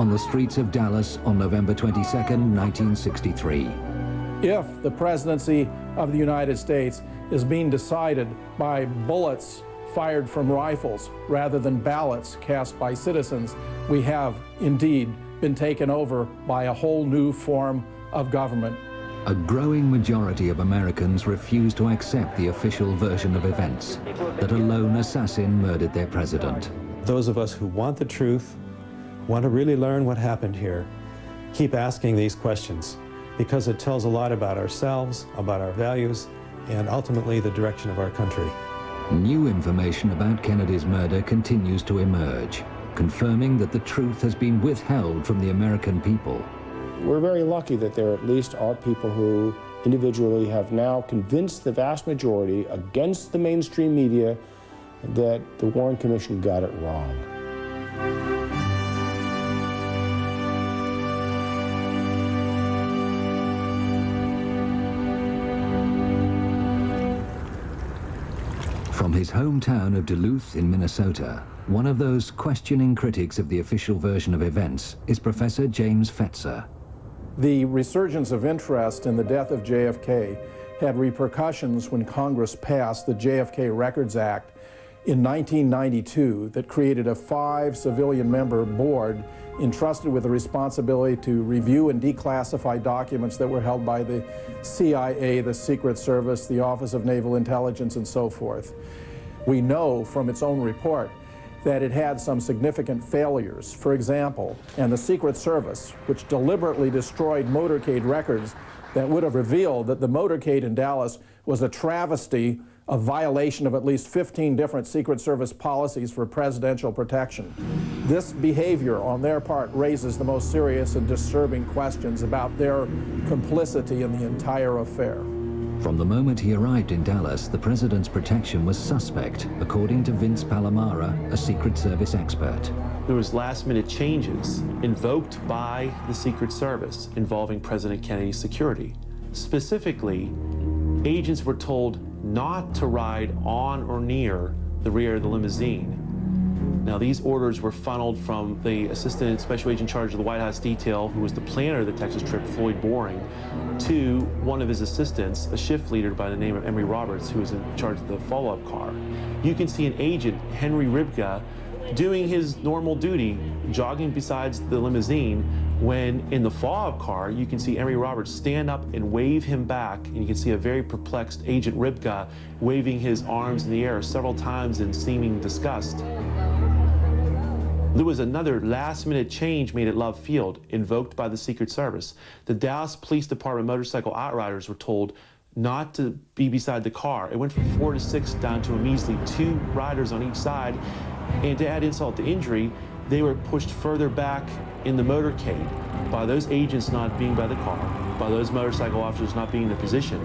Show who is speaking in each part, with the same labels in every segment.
Speaker 1: on the streets of Dallas on November 22nd, 1963.
Speaker 2: If the presidency of the United States is being decided by bullets fired from rifles rather than ballots cast by citizens, we have indeed been taken over by a whole new form of government.
Speaker 1: A growing majority of Americans refuse to accept the official version of events, that a lone assassin murdered their president.
Speaker 3: Those of us who want the truth, want to really learn what happened here, keep asking these questions, because it tells a lot about ourselves, about our values, and ultimately the direction of our country.
Speaker 1: New information about Kennedy's murder continues to emerge, confirming that the truth has been withheld from the American people.
Speaker 4: We're very lucky that there at least are people who individually have now convinced the vast majority against the mainstream media that the Warren Commission got it wrong.
Speaker 1: From his hometown of Duluth in Minnesota, one of those questioning critics of the official version of events is Professor James Fetzer.
Speaker 2: The resurgence of interest in the death of JFK had repercussions when Congress passed the JFK Records Act in 1992 that created a 5-civilian-member board entrusted with the responsibility to review and declassify documents that were held by the CIA, the Secret Service, the Office of Naval Intelligence, and so forth. We know from its own report that it had some significant failures. For example, and the Secret Service, which deliberately destroyed motorcade records that would have revealed that the motorcade in Dallas was a travesty, a violation of at least 15 different Secret Service policies for presidential protection. This behavior on their part raises the most serious and disturbing questions about their complicity in the entire affair.
Speaker 1: From the moment he arrived in Dallas, the president's protection was suspect, according to Vince Palomara, a Secret Service expert.
Speaker 5: There was last-minute changes invoked by the Secret Service involving President Kennedy's security. Specifically, agents were told not to ride on or near the rear of the limousine. Now, these orders were funneled from the Assistant Special Agent in charge of the White House detail, who was the planner of the Texas trip, Floyd Boring, to one of his assistants, a shift leader by the name of Emory Roberts, who was in charge of the follow-up car. You can see an agent, Henry Ribka, doing his normal duty, jogging besides the limousine, when in the follow-up car, you can see Emory Roberts stand up and wave him back, and you can see a very perplexed Agent Ribka waving his arms in the air several times in seeming disgust. There was another last-minute change made at Love Field, invoked by the Secret Service. The Dallas Police Department motorcycle outriders were told not to be beside the car. It went from 4 to 6 down to a measly 2 riders on each side. And to add insult to injury, they were pushed further back in the motorcade by those agents not being by the car, by those motorcycle officers not being in their position.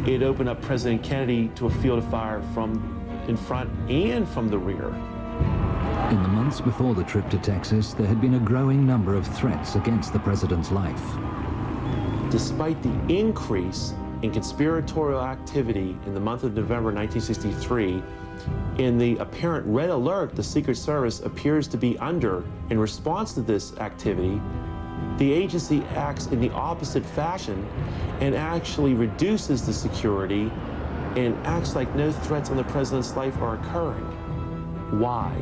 Speaker 5: It opened up President Kennedy to a field of fire from in front and from the rear.
Speaker 1: In the months before the trip to Texas, there had been a growing number of threats against the president's life.
Speaker 5: Despite the increase in conspiratorial activity in the month of November 1963, in the apparent red alert the Secret Service appears to be under in response to this activity, the agency acts in the opposite fashion and actually reduces the security and acts like no threats on the president's life are occurring. Why?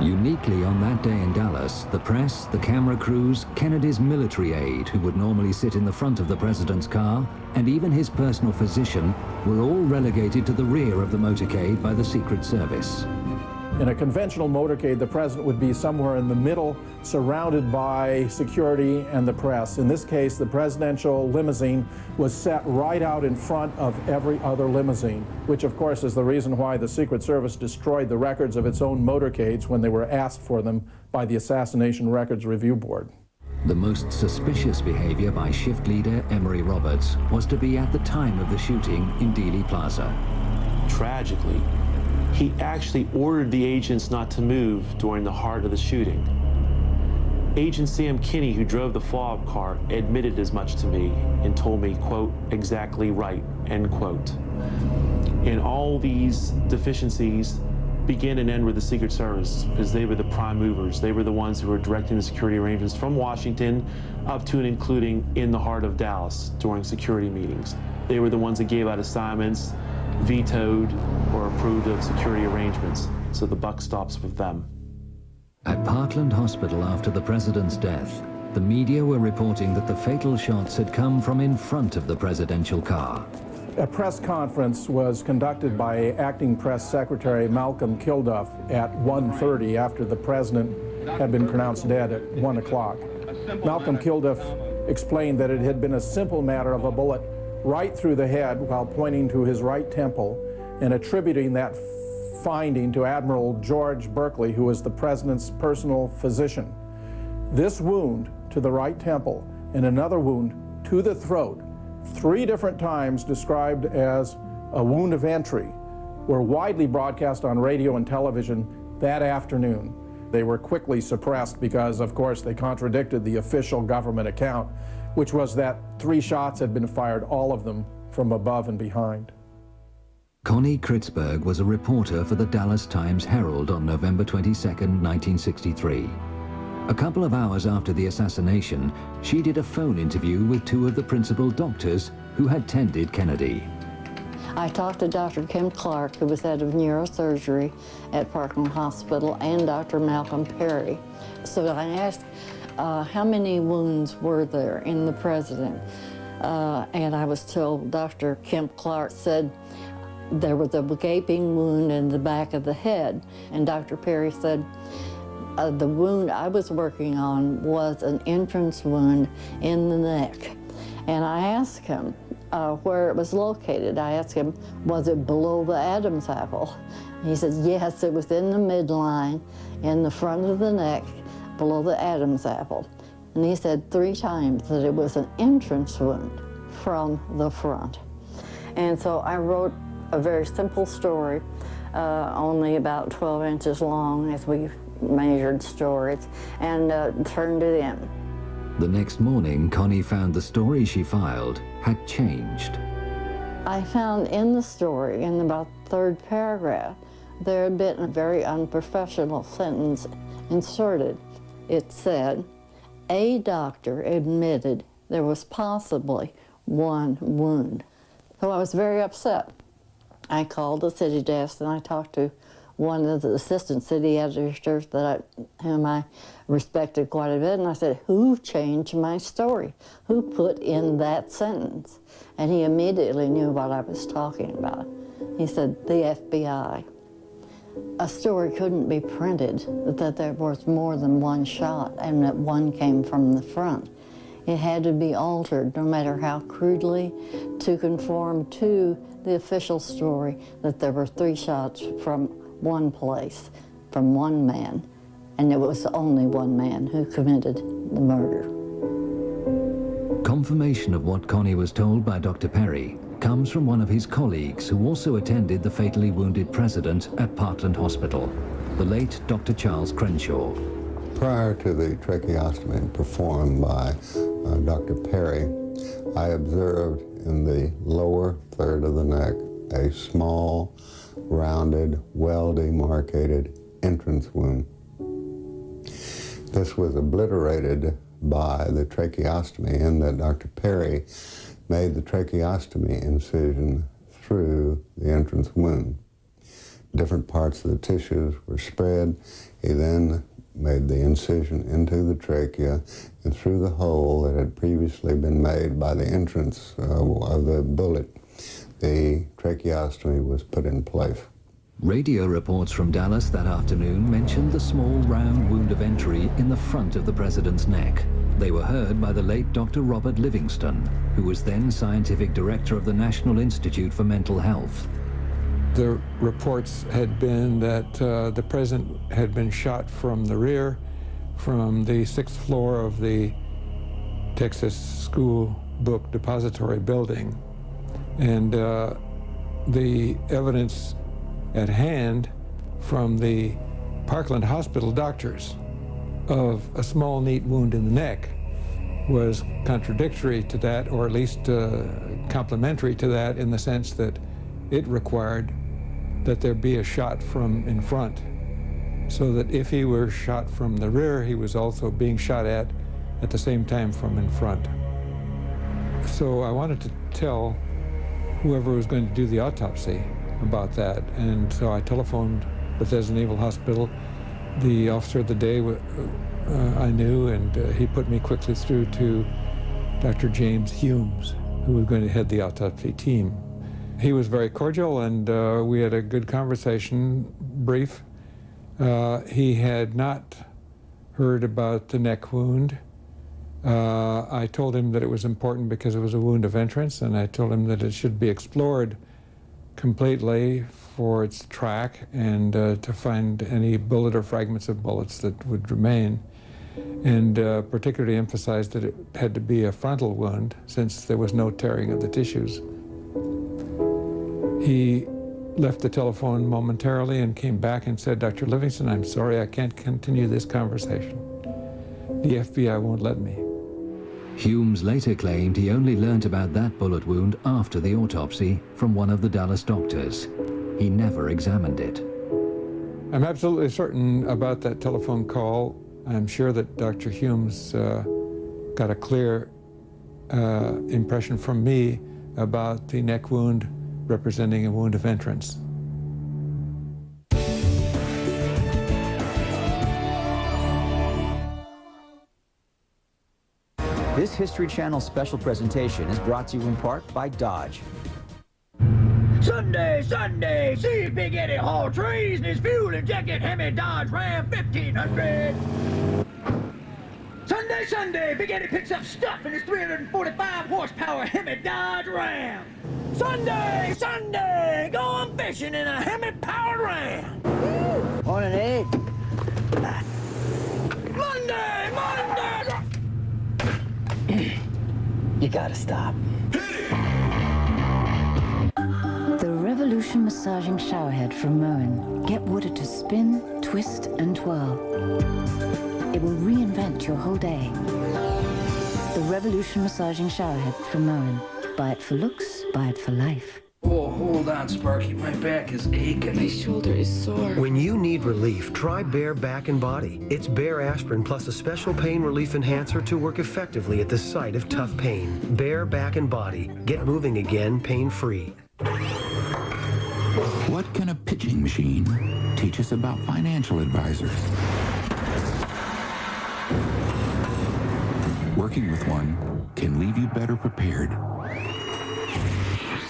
Speaker 1: Uniquely on that day in Dallas, the press, the camera crews, Kennedy's military aide, who would normally sit in the front of the president's car, and even his personal physician, were all relegated to the rear of the motorcade by the Secret Service.
Speaker 2: In a conventional motorcade, the president would be somewhere in the middle, surrounded by security and the press. In this case, the presidential limousine was set right out in front of every other limousine, which of course is the reason why the Secret Service destroyed the records of its own motorcades when they were asked for them by the Assassination Records Review Board.
Speaker 1: The most suspicious behavior by shift leader Emory Roberts was to be at the time of the shooting in Dealey Plaza.
Speaker 5: Tragically, he actually ordered the agents not to move during the heart of the shooting. Agent Sam Kinney, who drove the follow-up car, admitted as much to me and told me, quote, exactly right, end quote. And all these deficiencies begin and end with the Secret Service, because they were the prime movers. They were the ones who were directing the security arrangements from Washington up to and including in the heart of Dallas during security meetings. They were the ones that gave out assignments, vetoed or approved of security arrangements. So the buck stops with them.
Speaker 1: At Parkland Hospital after the president's death, the media were reporting that the fatal shots had come from in front of the presidential car.
Speaker 2: A press conference was conducted by Acting Press Secretary Malcolm Kilduff at 1:30 after the president had been pronounced dead at 1 o'clock. Malcolm Kilduff explained that it had been a simple matter of a bullet right through the head while pointing to his right temple and attributing that finding to Admiral George Berkeley, who was the president's personal physician. This wound to the right temple and another wound to the throat, 3 different times described as a wound of entry, were widely broadcast on radio and television that afternoon. They were quickly suppressed because, of course, they contradicted the official government account, which was that 3 shots had been fired, all of them from above and behind.
Speaker 1: Connie Kritzberg was a reporter for the Dallas Times-Herald on November 22, 1963. A couple of hours after the assassination, she did a phone interview with 2 of the principal doctors who had tended Kennedy.
Speaker 6: I talked to Dr. Kim Clark, who was head of neurosurgery at Parkland Hospital, and Dr. Malcolm Perry. So I asked, how many wounds were there in the president? And I was told Dr. Kim Clark said there was a gaping wound in the back of the head. And Dr. Perry said, the wound I was working on was an entrance wound in the neck. And I asked him where it was located. I asked him, was it below the Adam's apple? He said, yes, it was in the midline, in the front of the neck, below the Adam's apple. And he said 3 times that it was an entrance wound from the front. And so I wrote a very simple story, only about 12 inches long as we measured stories, and turned it in.
Speaker 1: The next morning, Connie found the story she filed had changed.
Speaker 6: I found in the story, in about the 3rd paragraph, there had been a very unprofessional sentence inserted. It said, a doctor admitted there was possibly 1 wound. So I was very upset. I called the city desk and I talked to one of the assistant city editors whom I respected quite a bit, and I said, who changed my story? Who put in that sentence? And he immediately knew what I was talking about. He said, the FBI. A story couldn't be printed that there was more than 1 shot and that 1 came from the front. It had to be altered, no matter how crudely, to conform to the official story that there were 3 shots from 1 place, from 1 man, and it was only 1 man who committed the murder.
Speaker 1: Confirmation of what Connie was told by Dr. Perry comes from one of his colleagues who also attended the fatally wounded president at Parkland Hospital, the late Dr. Charles Crenshaw.
Speaker 7: Prior to the tracheostomy performed by Dr. Perry, I observed in the lower third of the neck a small, rounded, well-demarcated entrance wound. This was obliterated by the tracheostomy in that Dr. Perry made the tracheostomy incision through the entrance wound. Different parts of the tissues were spread. He then made the incision into the trachea and through the hole that had previously been made by the entrance of the bullet, the tracheostomy was put in place.
Speaker 1: Radio reports from Dallas that afternoon mentioned the small round wound of entry in the front of the president's neck. They were heard by the late Dr. Robert Livingston, who was then scientific director of the National Institute for Mental Health.
Speaker 8: The reports had been that the president had been shot from the rear, from the 6th floor of the Texas School Book Depository building. And the evidence at hand from the Parkland Hospital doctors of a small, neat wound in the neck was contradictory to that, or at least complementary to that, in the sense that it required that there be a shot from in front, so that if he were shot from the rear, he was also being shot at the same time from in front. So I wanted to tell whoever was going to do the autopsy about that, and so I telephoned Bethesda Naval Hospital. The officer of the day I knew, and he put me quickly through to Dr. James Humes, who was going to head the autopsy team. He was very cordial, and we had a good conversation, brief. He had not heard about the neck wound. I told him that it was important because it was a wound of entrance, and I told him that it should be explored completely for its track and to find any bullet or fragments of bullets that would remain, and particularly emphasized that it had to be a frontal wound since there was no tearing of the tissues. He left the telephone momentarily and came back and said, "Dr. Livingston, I'm sorry I can't continue this conversation. The FBI won't let me."
Speaker 1: Humes later claimed he only learnt about that bullet wound after the autopsy from one of the Dallas doctors. He never examined it.
Speaker 8: I'm absolutely certain about that telephone call. I'm sure that Dr. Humes got a clear impression from me about the neck wound representing a wound of entrance.
Speaker 9: This History Channel special presentation is brought to you in part by Dodge.
Speaker 10: Sunday, Sunday, see Big Eddie haul trees in his fuel-injected Hemi Dodge Ram 1500. Sunday, Sunday, Big Eddie picks up stuff in his 345 horsepower Hemi Dodge Ram. Sunday, Sunday, going fishing in a Hemi-powered Ram. Woo! Morning, Ed. Monday, Monday. You gotta stop.
Speaker 11: The Revolution Massaging Showerhead from Moen. Get water to spin, twist, and twirl. It will reinvent your whole day. The Revolution Massaging Showerhead from Moen. Buy it for looks, buy it for life.
Speaker 12: Oh, hold on, Sparky. My back is aching.
Speaker 13: My shoulder is sore.
Speaker 14: When you need relief, try Bayer Back and Body. It's Bayer aspirin plus a special pain relief enhancer to work effectively at the site of tough pain. Bayer Back and Body. Get moving again, pain-free.
Speaker 15: What can a pitching machine teach us about financial advisors? Working with one can leave you better prepared.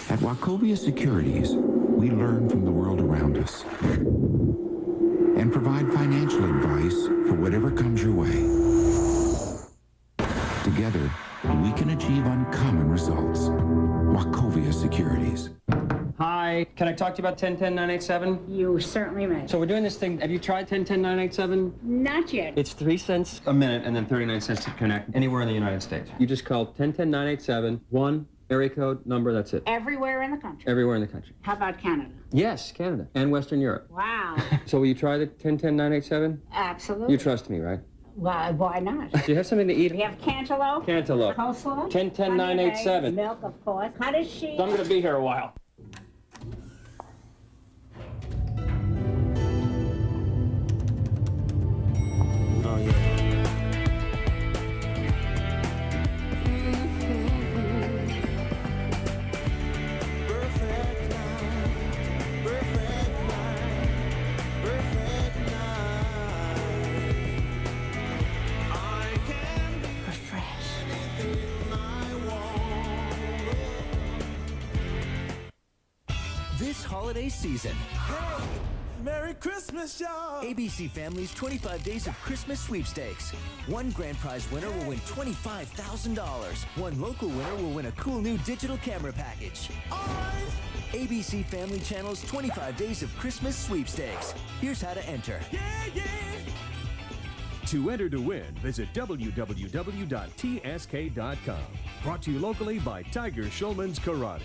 Speaker 15: At Wachovia Securities, we learn from the world around us and provide financial advice for whatever comes your way. Together, we can achieve uncommon results. Wachovia Securities.
Speaker 16: Hi, can I talk to you about 1010-987?
Speaker 17: You certainly may.
Speaker 16: So we're doing this thing. Have you tried 1010-987?
Speaker 17: Not yet.
Speaker 16: It's 3 cents a minute and then 39 cents to connect anywhere in the United States. You just call 1010-987, one area code, number, that's it.
Speaker 17: Everywhere in the country?
Speaker 16: Everywhere in the country.
Speaker 17: How about Canada?
Speaker 16: Yes, Canada and Western Europe.
Speaker 17: Wow.
Speaker 16: So will you try the 1010-987?
Speaker 17: Absolutely.
Speaker 16: You trust me, right?
Speaker 17: Well, why not?
Speaker 16: Do you have something to eat?
Speaker 17: We have cantaloupe.
Speaker 16: Cantaloupe.
Speaker 17: Coleslaw.
Speaker 16: 1010-987.
Speaker 17: Milk, of course. How does she...
Speaker 16: So I'm going to be here a while.
Speaker 10: Oh, yeah.
Speaker 18: This holiday season,
Speaker 10: Hey, Merry Christmas, y'all!
Speaker 18: ABC Family's 25 Days of Christmas Sweepstakes. One grand prize winner will win $25,000. One local winner will win a cool new digital camera package. ABC Family Channel's 25 Days of Christmas Sweepstakes. Here's how to enter.
Speaker 10: Yeah, yeah!
Speaker 19: To enter to win, visit www.tsk.com. Brought to you locally by Tiger Schulman's Karate.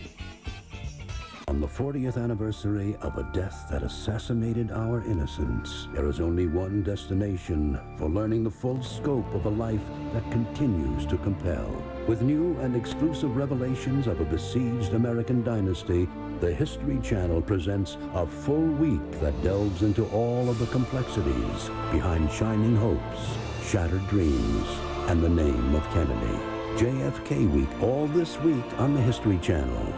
Speaker 13: On the 40th anniversary of a death that assassinated our innocence, there is only one destination for learning the full scope of a life that continues to compel. With new and exclusive revelations of a besieged American dynasty, the History Channel presents a full week that delves into all of the complexities behind shining hopes, shattered dreams, and the name of Kennedy. JFK Week, all this week on the History Channel.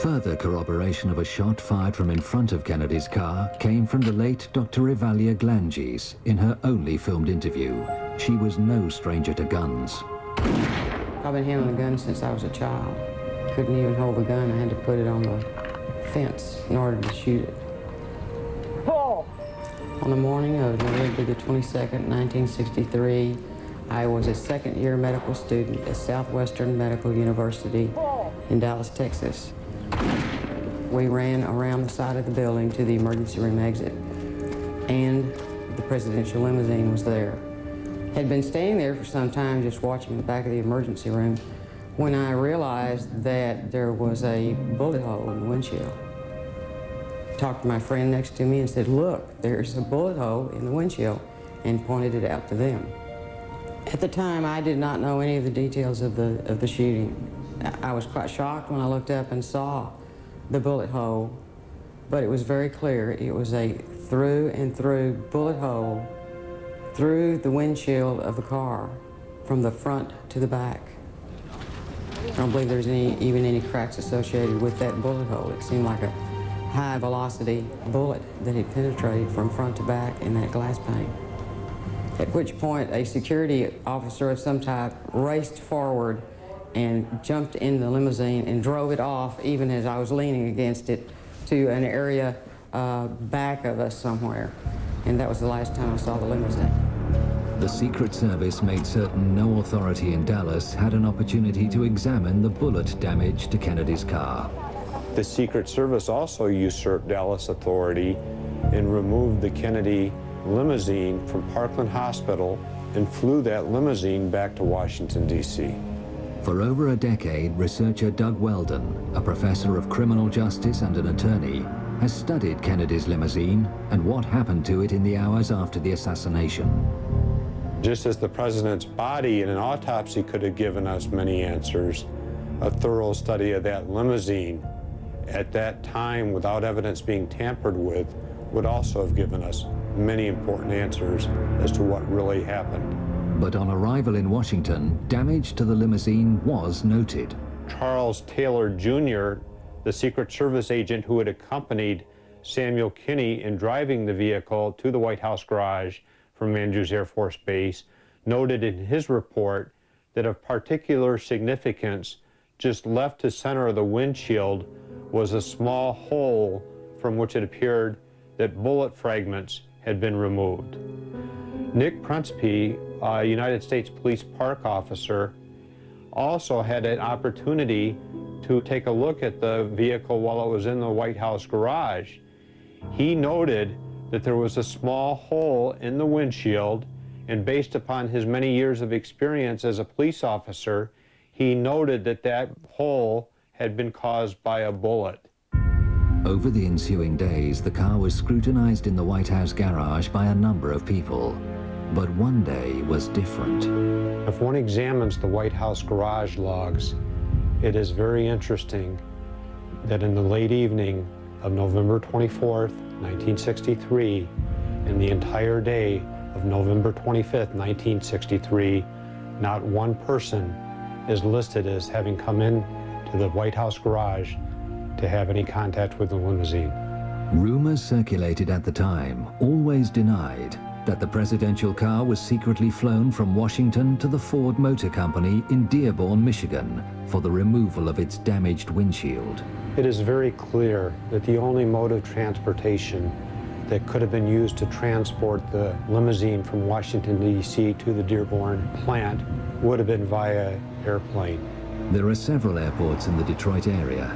Speaker 1: Further corroboration of a shot fired from in front of Kennedy's car came from the late Dr. Evalia Glanges in her only filmed interview. She was no stranger to guns.
Speaker 20: I've been handling a gun since I was a child. Couldn't even hold the gun. I had to put it on the fence in order to shoot it. Oh. On the morning of November the 22nd, 1963, I was a second-year medical student at Southwestern Medical University in Dallas, Texas. We ran around the side of the building to the emergency room exit, and the presidential limousine was there. Had been staying there for some time just watching the back of the emergency room when I realized that there was a bullet hole in the windshield. Talked to my friend next to me and said, "Look, there's a bullet hole in the windshield," and pointed it out to them. At the time, I did not know any of the details of the shooting. I was quite shocked when I looked up and saw the bullet hole, but it was very clear. It was a through and through bullet hole through the windshield of the car from the front to the back. I don't believe there's even any cracks associated with that bullet hole. It seemed like a high velocity bullet that had penetrated from front to back in that glass pane. At which point a security officer of some type raced forward and jumped in the limousine and drove it off even as I was leaning against it to an area back of us somewhere. And that was the last time I saw the limousine.
Speaker 1: The Secret Service made certain no authority in Dallas had an opportunity to examine the bullet damage to Kennedy's car.
Speaker 21: The Secret Service also usurped Dallas authority and removed the Kennedy limousine from Parkland Hospital and flew that limousine back to Washington, D.C.
Speaker 1: For over a decade, researcher Doug Weldon, a professor of criminal justice and an attorney, has studied Kennedy's limousine and what happened to it in the hours after the assassination.
Speaker 21: Just as the president's body in an autopsy could have given us many answers, a thorough study of that limousine at that time without evidence being tampered with would also have given us many important answers as to what really happened.
Speaker 1: But on arrival in Washington, damage to the limousine was noted.
Speaker 21: Charles Taylor Jr., the Secret Service agent who had accompanied Samuel Kinney in driving the vehicle to the White House garage from Andrews Air Force Base, noted in his report that of particular significance, just left to center of the windshield was a small hole from which it appeared that bullet fragments had been removed. Nick Prunspy, a United States Police Park officer, also had an opportunity to take a look at the vehicle while it was in the White House garage. He noted that there was a small hole in the windshield, and based upon his many years of experience as a police officer, he noted that that hole had been caused by a bullet.
Speaker 1: Over the ensuing days, the car was scrutinized in the White House garage by a number of people. But one day was different.
Speaker 21: If one examines the White House garage logs, it is very interesting that in the late evening of November 24th, 1963, and the entire day of November 25th, 1963, not one person is listed as having come in to the White House garage to have any contact with the limousine.
Speaker 1: Rumors circulated at the time always denied that the presidential car was secretly flown from Washington to the Ford Motor Company in Dearborn, Michigan, for the removal of its damaged windshield.
Speaker 21: It is very clear that the only mode of transportation that could have been used to transport the limousine from Washington, D.C. to the Dearborn plant would have been via airplane.
Speaker 1: There are several airports in the Detroit area.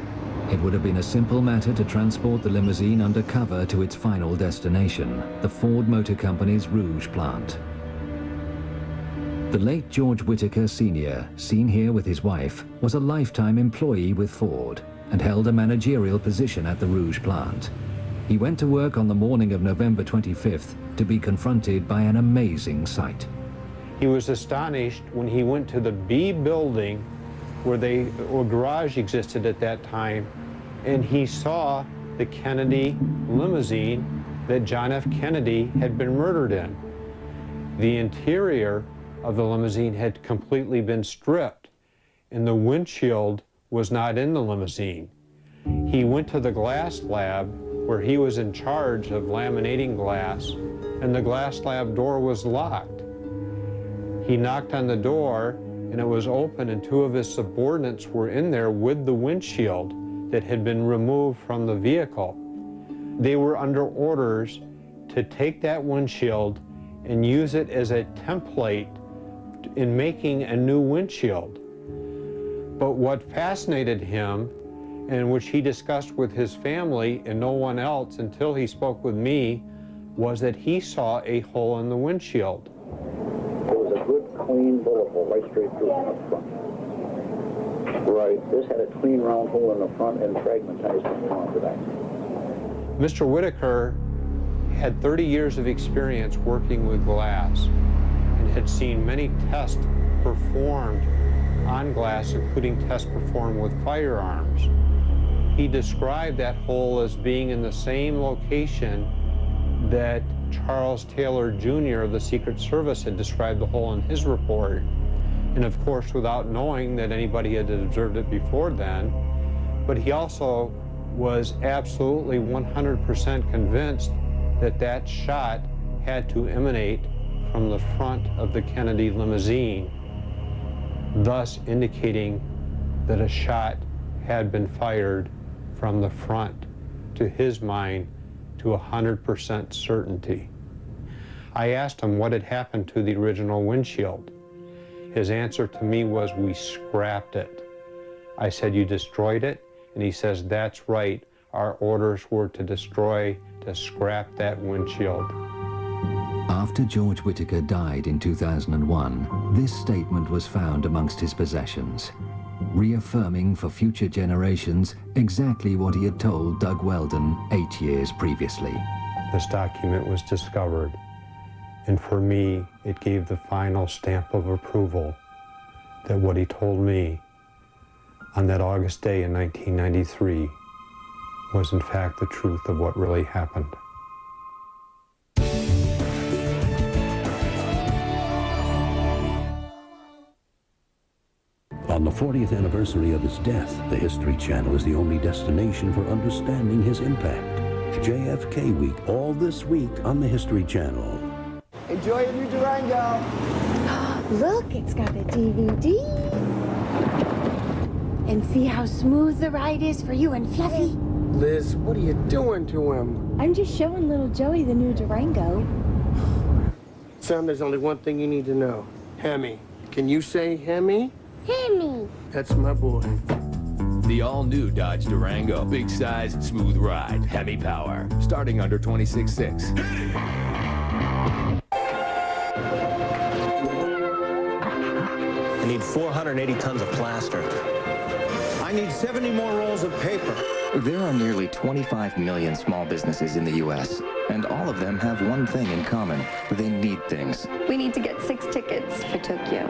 Speaker 1: It would have been a simple matter to transport the limousine undercover to its final destination, the Ford Motor Company's Rouge plant. The late George Whitaker Sr., seen here with his wife, was a lifetime employee with Ford and held a managerial position at the Rouge plant. He went to work on the morning of November 25th to be confronted by an amazing sight.
Speaker 21: He was astonished when he went to the B building where a garage existed at that time, and he saw the Kennedy limousine that John F. Kennedy had been murdered in. The interior of the limousine had completely been stripped, and the windshield was not in the limousine. He went to the glass lab where he was in charge of laminating glass, and the glass lab door was locked. He knocked on the door, and it was open, and two of his subordinates were in there with the windshield that had been removed from the vehicle. They were under orders to take that windshield and use it as a template in making a new windshield. But what fascinated him, and which he discussed with his family and no one else until he spoke with me, was that he saw a hole in the windshield.
Speaker 3: It was a good, clean bullet hole right straight through in the front. Right. This had a clean, round hole in the front and fragmentized in the front of the back.
Speaker 21: Mr. Whitaker had 30 years of experience working with glass and had seen many tests performed on glass, including tests performed with firearms. He described that hole as being in the same location that Charles Taylor Jr. of the Secret Service had described the hole in his report. And of course, without knowing that anybody had observed it before then. But he also was absolutely 100% convinced that that shot had to emanate from the front of the Kennedy limousine, thus indicating that a shot had been fired from the front, to his mind, to 100% certainty. I asked him what had happened to the original windshield. His answer to me was, "We scrapped it." I said, "You destroyed it?" And he says, "That's right. Our orders were to scrap that windshield."
Speaker 1: After George Whitaker died in 2001, this statement was found amongst his possessions, reaffirming for future generations exactly what he had told Doug Weldon 8 years previously.
Speaker 21: This document was discovered, and for me, it gave the final stamp of approval that what he told me on that August day in 1993 was in fact the truth of what really happened.
Speaker 13: On the 40th anniversary of his death, the History Channel is the only destination for understanding his impact. JFK Week, all this week on the History Channel.
Speaker 10: Enjoy your new Durango.
Speaker 22: Look, it's got a DVD. And see how smooth the ride is for you and Fluffy?
Speaker 23: Liz, what are you doing to him?
Speaker 22: I'm just showing little Joey the new Durango.
Speaker 23: Son, there's only one thing you need to know. Hemi. Can you say Hemi?
Speaker 22: Hemi.
Speaker 23: That's my boy.
Speaker 24: The all-new Dodge Durango. Big size, smooth ride, Hemi power. Starting under $26,600.
Speaker 25: I need 480 tons of plaster. I need 70 more rolls of paper.
Speaker 26: There are nearly 25 million small businesses in the U.S., and all of them have one thing in common. They need things.
Speaker 27: We need to get 6 tickets for Tokyo.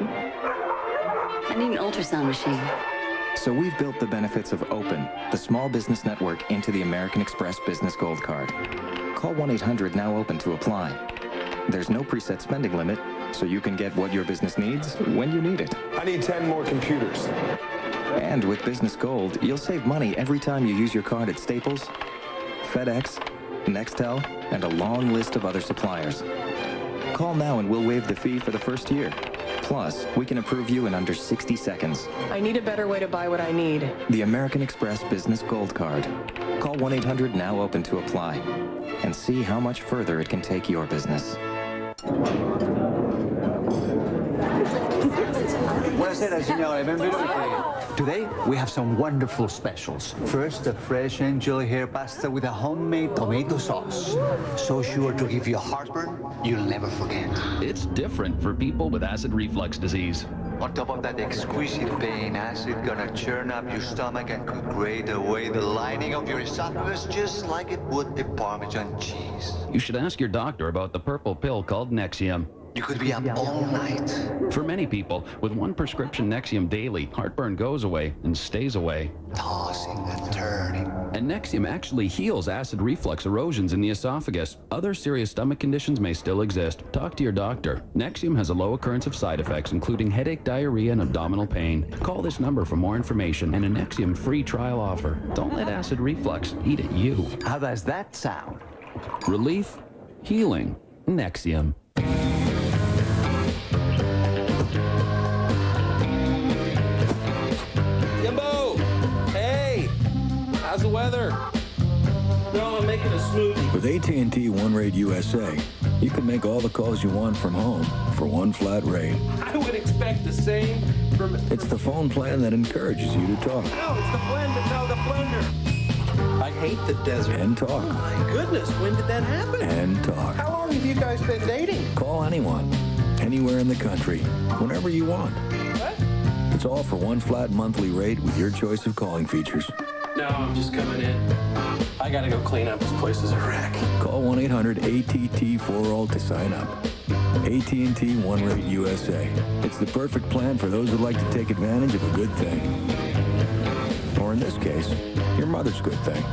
Speaker 27: I need an ultrasound machine.
Speaker 26: So we've built the benefits of Open, the small business network, into the American Express Business Gold Card. Call 1-800-NOW-OPEN to apply. There's no preset spending limit, so you can get what your business needs when you need it.
Speaker 23: I need 10 more computers.
Speaker 26: And with Business Gold, you'll save money every time you use your card at Staples, FedEx, Nextel, and a long list of other suppliers. Call now and we'll waive the fee for the first year. Plus, we can approve you in under 60 seconds.
Speaker 28: I need a better way to buy what I need.
Speaker 26: The American Express Business Gold Card. Call 1-800-NOW-OPEN to apply and see how much further it can take your business.
Speaker 29: Buonasera signore, benvenuti.
Speaker 2: Today, we have some wonderful specials. First, the fresh angel hair pasta with a homemade tomato sauce. So sure to give you heartburn, you'll never forget.
Speaker 4: It's different for people with acid reflux disease.
Speaker 2: On top of that exquisite pain, acid gonna churn up your stomach and could grate away the lining of your esophagus just like it would a Parmesan cheese.
Speaker 4: You should ask your doctor about the purple pill called Nexium.
Speaker 2: You could be up all night.
Speaker 4: For many people, with one prescription Nexium daily, heartburn goes away and stays away.
Speaker 2: Tossing and turning.
Speaker 4: And Nexium actually heals acid reflux erosions in the esophagus. Other serious stomach conditions may still exist. Talk to your doctor. Nexium has a low occurrence of side effects, including headache, diarrhea, and abdominal pain. Call this number for more information and a Nexium free trial offer. Don't let acid reflux eat at you.
Speaker 2: How does that sound?
Speaker 4: Relief, healing, Nexium.
Speaker 12: How's the weather? No, I'm making a smoothie.
Speaker 5: With AT&T One Rate USA, you can make all the calls you want from home for one flat rate.
Speaker 12: I would expect the same from...
Speaker 5: It's the phone plan that encourages you to talk.
Speaker 12: No, it's the blender. No, the blender. I hate the desert.
Speaker 5: And talk.
Speaker 12: Oh, my goodness, when did that happen?
Speaker 5: And talk.
Speaker 12: How long have you guys been dating?
Speaker 5: Call anyone, anywhere in the country, whenever you want.
Speaker 12: What?
Speaker 5: It's all for one flat monthly rate with your choice of calling features.
Speaker 12: No, I'm just coming in. I gotta go clean up. This place is a wreck.
Speaker 5: Call 1-800-ATT-4ALL to sign up. AT&T One Rate USA. It's the perfect plan for those who like to take advantage of a good thing. Or in this case, your mother's good thing.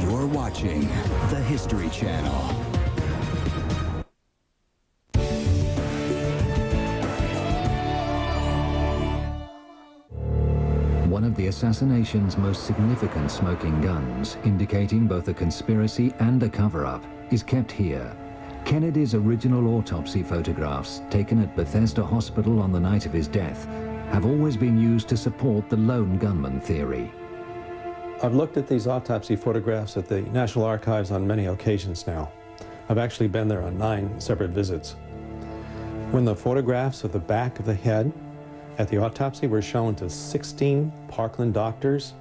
Speaker 6: You're watching the History Channel.
Speaker 1: One of the assassination's most significant smoking guns, indicating both a conspiracy and a cover-up, is kept here. Kennedy's original autopsy photographs, taken at Bethesda Hospital on the night of his death, have always been used to support the lone gunman theory.
Speaker 7: I've looked at these autopsy photographs at the National Archives on many occasions now. I've actually been there on 9 separate visits. When the photographs of the back of the head at the autopsy were shown to 16 Parkland doctors,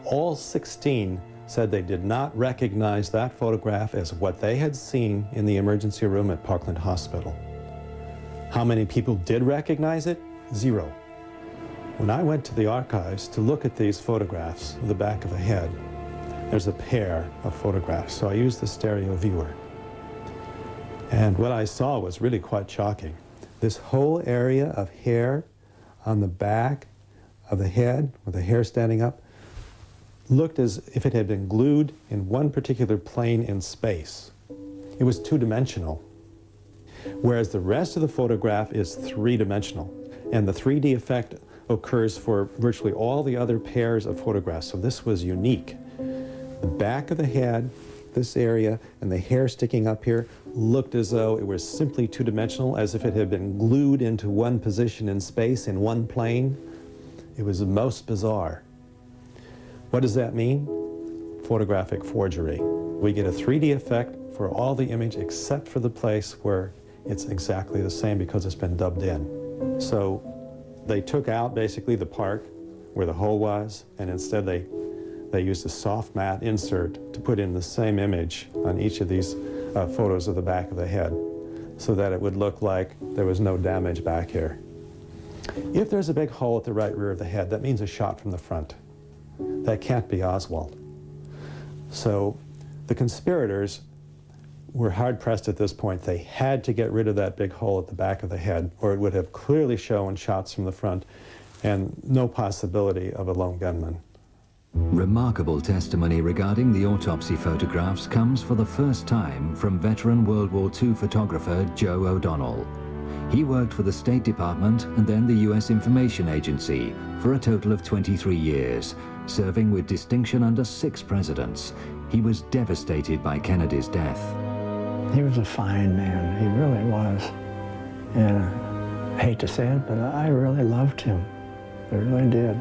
Speaker 7: all 16 said they did not recognize that photograph as what they had seen in the emergency room at Parkland Hospital. How many people did recognize it? 0. When I went to the archives to look at these photographs of the back of the head, there's a pair of photographs, so I used the stereo viewer. And what I saw was really quite shocking. This whole area of hair on the back of the head, with the hair standing up, looked as if it had been glued in one particular plane in space. It was two-dimensional, whereas the rest of the photograph is three-dimensional, and the 3D effect occurs for virtually all the other pairs of photographs, so this was unique. The back of the head, this area, and the hair sticking up here looked as though it was simply two-dimensional, as if it had been glued into one position in space in one plane. It was most bizarre. What does that mean? Photographic forgery. We get a 3D effect for all the image except for the place where it's exactly the same because it's been dubbed in. So they took out basically the part where the hole was, and instead they used a soft matte insert to put in the same image on each of these photos of the back of the head so that it would look like there was no damage back here. If there's a big hole at the right rear of the head, that means a shot from the front. That can't be Oswald. So the conspirators were hard-pressed at this point. They had to get rid of that big hole at the back of the head, or it would have clearly shown shots from the front and no possibility of a lone gunman.
Speaker 1: Remarkable testimony regarding the autopsy photographs comes for the first time from veteran World War II photographer Joe O'Donnell. He worked for the State Department and then the U.S. Information Agency for a total of 23 years, serving with distinction under 6 presidents. He was devastated by Kennedy's death.
Speaker 8: He was a fine man, he really was. And I hate to say it, but I really loved him. I really did.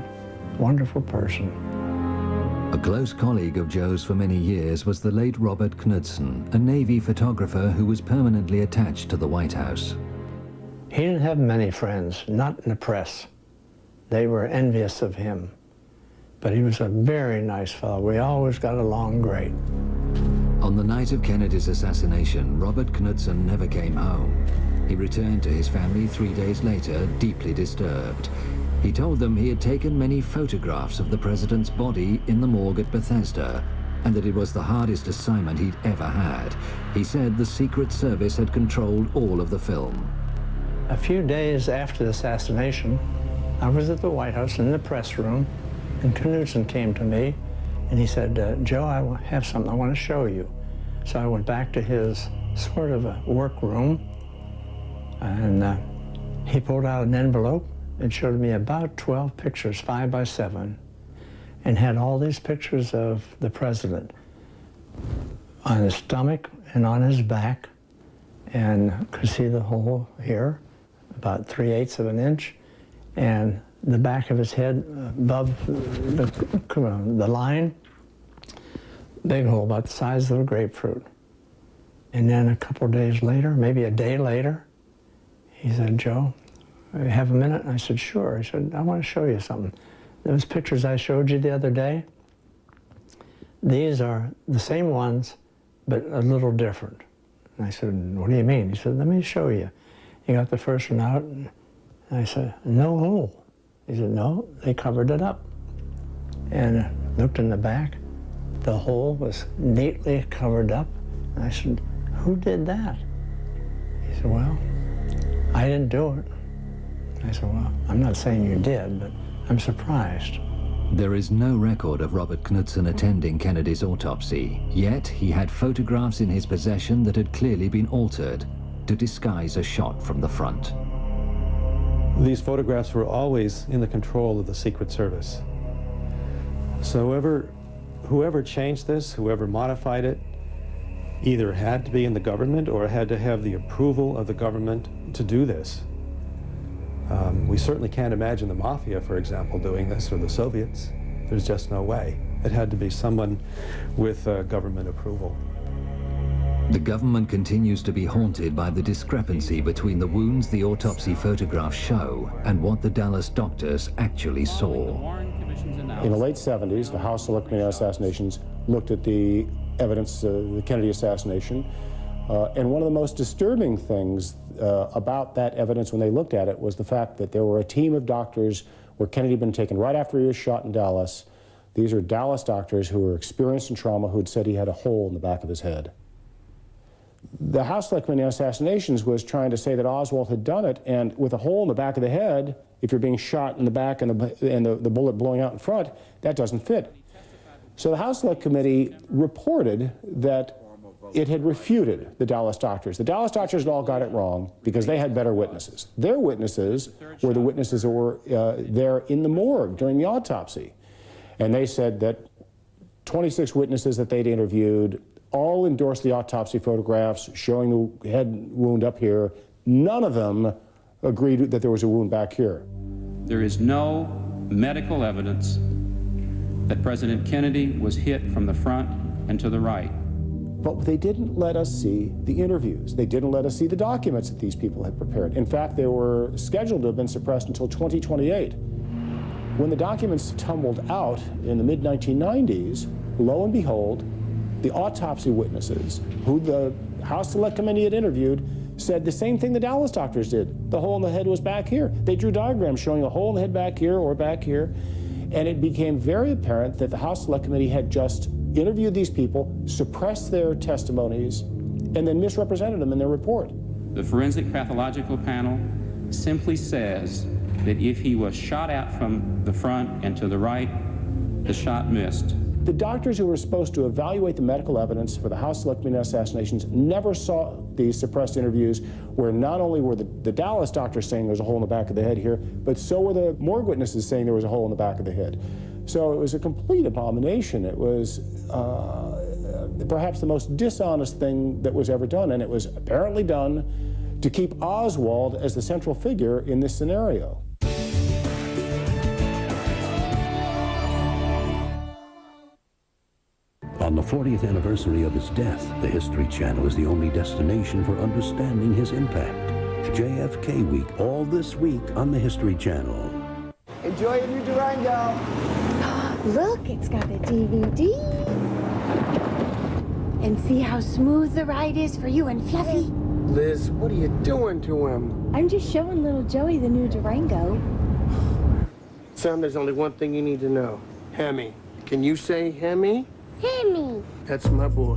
Speaker 8: Wonderful person.
Speaker 1: A close colleague of Joe's for many years was the late Robert Knudsen, a Navy photographer who was permanently attached to the White House.
Speaker 8: He didn't have many friends, not in the press. They were envious of him. But he was a very nice fellow. We always got along great.
Speaker 1: On the night of Kennedy's assassination, Robert Knudsen never came home. He returned to his family 3 days later, deeply disturbed. He told them he had taken many photographs of the president's body in the morgue at Bethesda, and that it was the hardest assignment he'd ever had. He said the Secret Service had controlled all of the film.
Speaker 8: A few days after the assassination, I was at the White House in the press room, and Knudsen came to me, and he said, Joe, I have something I want to show you. So I went back to his sort of a workroom, and he pulled out an envelope and showed me about 12 pictures, 5 by 7, and had all these pictures of the president on his stomach and on his back, and could see the hole here, about 3/8 of an inch, and the back of his head above the line, big hole about the size of a grapefruit. And then a couple days later, maybe a day later, he said, Joe, you have a minute? And I said, sure. He said, I want to show you something. Those pictures I showed you the other day, these are the same ones, but a little different. And I said, what do you mean? He said, let me show you. He got the first one out, and I said, no hole. He said, no, they covered it up. And I looked in the back. The hole was neatly covered up. And I said, who did that? He said, well, I didn't do it. I said, well, I'm not saying you did, but I'm surprised.
Speaker 1: There is no record of Robert Knudsen attending Kennedy's autopsy, yet he had photographs in his possession that had clearly been altered to disguise a shot from the front.
Speaker 7: These photographs were always in the control of the Secret Service. So whoever changed this, whoever modified it, either had to be in the government or had to have the approval of the government to do this. We certainly can't imagine the Mafia, for example, doing this, or the Soviets. There's just no way. It had to be someone with government approval.
Speaker 1: The government continues to be haunted by the discrepancy between the wounds the autopsy photographs show and what the Dallas doctors actually saw.
Speaker 9: In the late 70s, the House Select Committee on Assassinations looked at the evidence of the Kennedy assassination, and one of the most disturbing things about that evidence when they looked at it was the fact that there were a team of doctors where Kennedy had been taken right after he was shot in Dallas. These are Dallas doctors who were experienced in trauma who had said he had a hole in the back of his head. The House Select Committee on Assassinations was trying to say that Oswald had done it, and with a hole in the back of the head, if you're being shot in the back and the bullet blowing out in front, that doesn't fit. So the House Select Committee reported that it had refuted the Dallas doctors. The Dallas doctors all got it wrong because they had better witnesses. Their witnesses were the witnesses that were there in the morgue during the autopsy. And they said that 26 witnesses that they'd interviewed all endorsed the autopsy photographs showing the head wound up here. None of them agreed that there was a wound back here.
Speaker 11: There is no medical evidence that President Kennedy was hit from the front and to the right.
Speaker 9: But they didn't let us see the interviews. They didn't let us see the documents that these people had prepared. In fact, they were scheduled to have been suppressed until 2028. When the documents tumbled out in the mid-1990s, lo and behold, the autopsy witnesses, who the House Select Committee had interviewed, said the same thing the Dallas doctors did. The hole in the head was back here. They drew diagrams showing a hole in the head back here or back here, and it became very apparent that the House Select Committee had just interviewed these people, suppressed their testimonies, and then misrepresented them in their report.
Speaker 11: The forensic pathological panel simply says that if he was shot out from the front and to the right, the shot missed.
Speaker 9: The doctors who were supposed to evaluate the medical evidence for the House Select Committee on Assassinations never saw these suppressed interviews where not only were the Dallas doctors saying there's a hole in the back of the head here, but so were the morgue witnesses saying there was a hole in the back of the head. So it was a complete abomination. It was perhaps the most dishonest thing that was ever done, and it was apparently done to keep Oswald as the central figure in this scenario.
Speaker 13: On the 40th anniversary of his death, the History Channel is the only destination for understanding his impact. JFK Week, all this week on the History Channel.
Speaker 10: Enjoy your new Durango.
Speaker 22: Look, it's got a DVD. And see how smooth the ride is for you and Fluffy?
Speaker 23: Liz, what are you doing to him?
Speaker 22: I'm just showing little Joey the new Durango.
Speaker 23: Sam, there's only one thing you need to know. Hemi. Can you say Hemi?
Speaker 22: Hemi.
Speaker 23: That's my boy.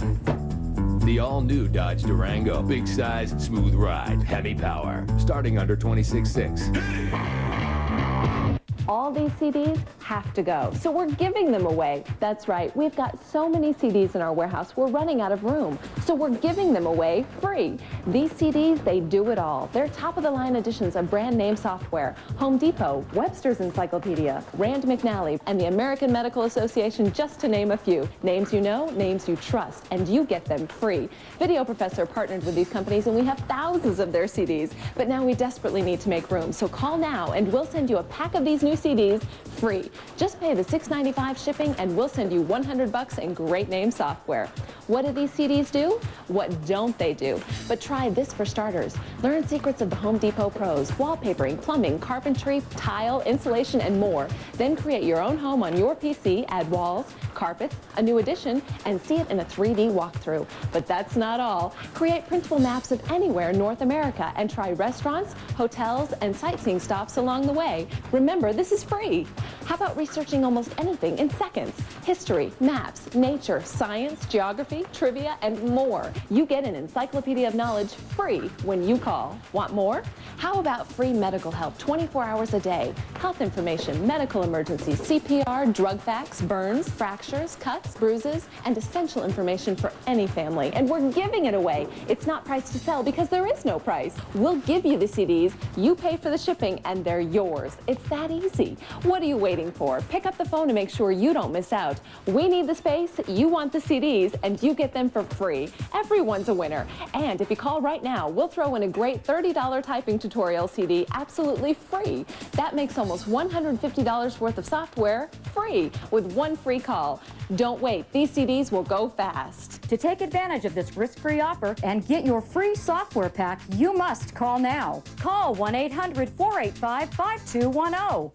Speaker 24: The all-new Dodge Durango. Big size, smooth ride, Hemi power. Starting under $26,600.
Speaker 3: All these CDs have to go, so we're giving them away. That's right, we've got so many CDs in our warehouse, we're running out of room, so we're giving them away free. These CDs, they do it all. They're top-of-the-line editions of brand-name software, Home Depot, Webster's Encyclopedia, Rand McNally, and the American Medical Association, just to name a few. Names you know, names you trust, and you get them free. Video Professor partnered with these companies, and we have thousands of their CDs, but now we desperately need to make room, so call now, and we'll send you a pack of these new CDs free. Just pay the $6.95 shipping and we'll send you $100 in great name software. What do these CDs do? What don't they do? But try this for starters. Learn secrets of the Home Depot pros, wallpapering, plumbing, carpentry, tile, insulation, and more. Then create your own home on your PC, add walls, carpets, a new addition, and see it in a 3D walkthrough. But that's not all. Create printable maps of anywhere in North America and try restaurants, hotels, and sightseeing stops along the way. Remember, this is free. How about researching almost anything in seconds? History, maps, nature, science, geography, trivia, and more. You get an encyclopedia of knowledge free when you call. Want more? How about free medical help 24 hours a day? Health information, medical emergencies, CPR, drug facts, burns, fractures, cuts, bruises, and essential information for any family. And we're giving it away. It's not priced to sell because there is no price. We'll give you the CDs, you pay for the shipping, and they're yours. It's that easy. What are you waiting for? Pick up the phone to make sure you don't miss out. We need the space, you want the CDs, and you get them for free. Everyone's a winner. And if you call right now, we'll throw in a great $30 typing tutorial CD absolutely free. That makes almost $150 worth of software free with one free call. Don't wait. These CDs will go fast.
Speaker 14: To take advantage of this risk-free offer and get your free software pack, you must call now. Call 1-800-485-5210.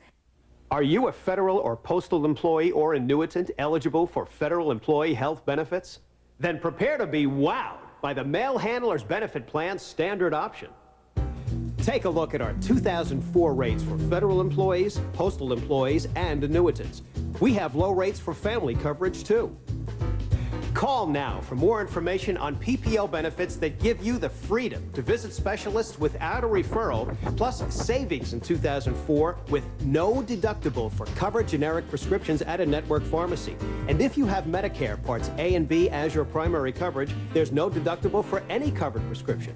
Speaker 15: Are you a federal or postal employee or annuitant eligible for federal employee health benefits? Then prepare to be wowed by the Mail Handler's Benefit Plan Standard Option. Take a look at our 2004 rates for federal employees, postal employees, and annuitants. We have low rates for family coverage, too. Call now for more information on PPO benefits that give you the freedom to visit specialists without a referral, plus savings in 2004 with no deductible for covered generic prescriptions at a network pharmacy. And if you have Medicare Parts A and B as your primary coverage, there's no deductible for any covered prescription.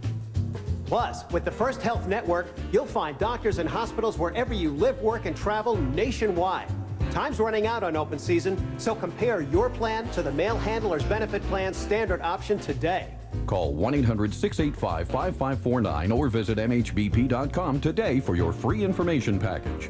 Speaker 15: Plus, with the First Health Network, you'll find doctors and hospitals wherever you live, work, and travel nationwide. Time's running out on open season, so compare your plan to the Mail Handler's Benefit Plan Standard Option today.
Speaker 16: Call 1-800-685-5549 or visit mhbp.com today for your free information package.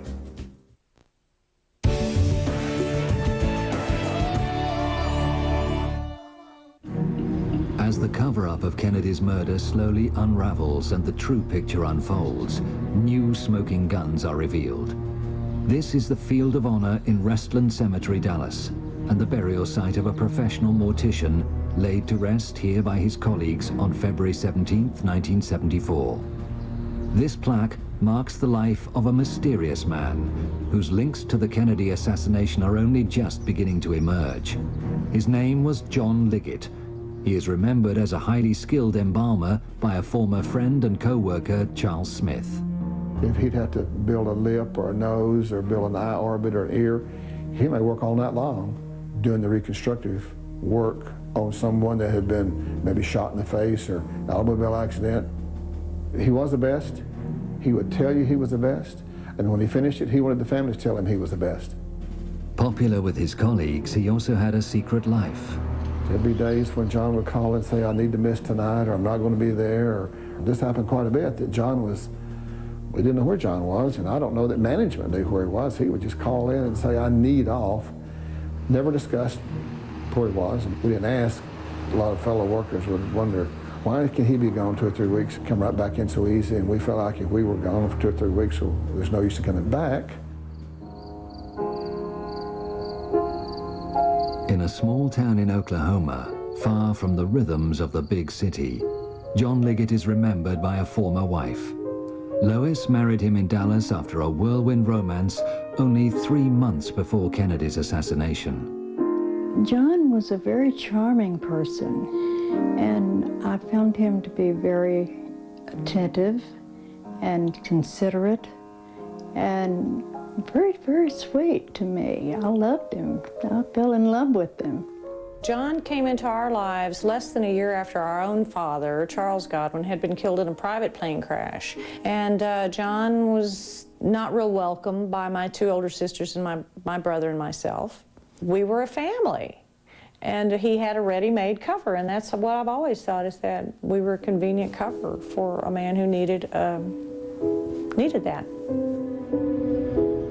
Speaker 1: As the cover-up of Kennedy's murder slowly unravels and the true picture unfolds, new smoking guns are revealed. This is the Field of Honor in Restland Cemetery, Dallas, and the burial site of a professional mortician laid to rest here by his colleagues on February 17, 1974. This plaque marks the life of a mysterious man whose links to the Kennedy assassination are only just beginning to emerge. His name was John Liggett. He is remembered as a highly skilled embalmer by a former friend and co-worker, Charles Smith.
Speaker 17: If he'd have to build a lip or a nose or build an eye orbit or an ear, he may work all night long doing the reconstructive work on someone that had been maybe shot in the face or automobile accident. He was the best. He would tell you he was the best. And when he finished it, he wanted the family to tell him he was the best.
Speaker 1: Popular with his colleagues, he also had a secret life.
Speaker 17: There'd be days when John would call and say, I need to miss tonight, or I'm not going to be there. Or this happened quite a bit, that John was, we didn't know where John was, and I don't know that management knew where he was. He would just call in and say, I need off. Never discussed poor he was, and we didn't ask. A lot of fellow workers would wonder, why can he be gone 2 or 3 weeks, come right back in so easy? And we felt like if we were gone for 2 or 3 weeks, so there's no use in coming back.
Speaker 1: In a small town in Oklahoma, far from the rhythms of the big city, John Liggett is remembered by a former wife. Lois married him in Dallas after a whirlwind romance only 3 months before Kennedy's assassination.
Speaker 18: John was a very charming person, and I found him to be very attentive and considerate and very, very sweet to me. I loved him. I fell in love with him.
Speaker 19: John came into our lives less than a year after our own father, Charles Godwin, had been killed in a private plane crash. And John was not real welcome by my 2 older sisters and my brother and myself. We were a family, and he had a ready-made cover, and that's what I've always thought, is that we were a convenient cover for a man who needed that.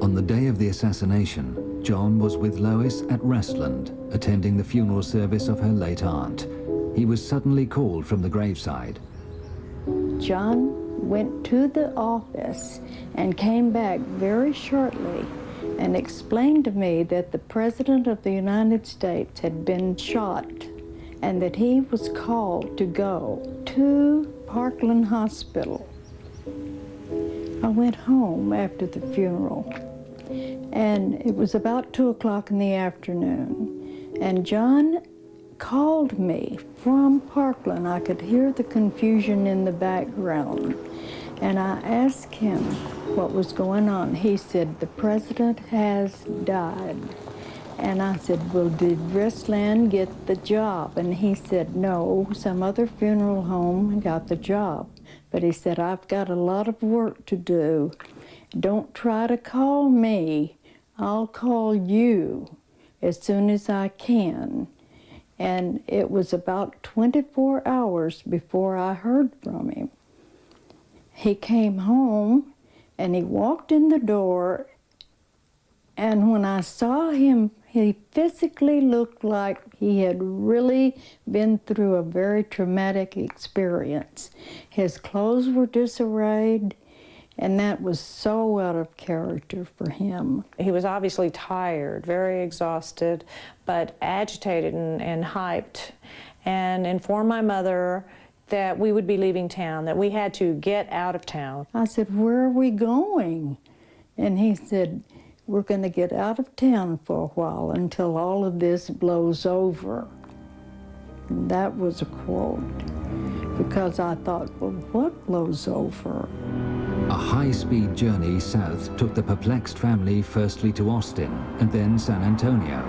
Speaker 1: On the day of the assassination, John was with Lois at Restland, attending the funeral service of her late aunt. He was suddenly called from the graveside.
Speaker 18: John went to the office and came back very shortly and explained to me that the President of the United States had been shot and that he was called to go to Parkland Hospital. I went home after the funeral, and it was about 2 o'clock in the afternoon, and John called me from Parkland. I could hear the confusion in the background, and I asked him what was going on. He said, "The president has died." And I said, "Well, did Restland get the job?" And he said, "No, some other funeral home got the job." But he said, "I've got a lot of work to do. Don't try to call me. I'll call you as soon as I can." And it was about 24 hours before I heard from him. He came home and he walked in the door, and when I saw him, he physically looked like he had really been through a very traumatic experience. His clothes were disarrayed, and that was so out of character for him.
Speaker 19: He was obviously tired, very exhausted, but agitated and hyped, and informed my mother that we would be leaving town, that we had to get out of town.
Speaker 18: I said, "Where are we going?" And he said, "We're going to get out of town for a while until all of this blows over." And that was a quote, because I thought, well, what blows over?
Speaker 1: A high-speed journey south took the perplexed family firstly to Austin and then San Antonio.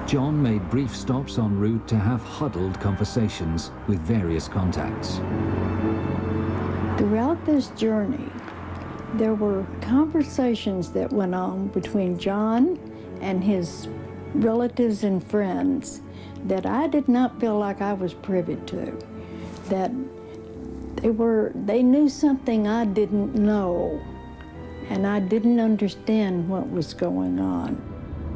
Speaker 1: John made brief stops en route to have huddled conversations with various contacts.
Speaker 18: Throughout this journey, there were conversations that went on between John and his relatives and friends that I did not feel like I was privy to, that they knew something I didn't know, and I didn't understand what was going on.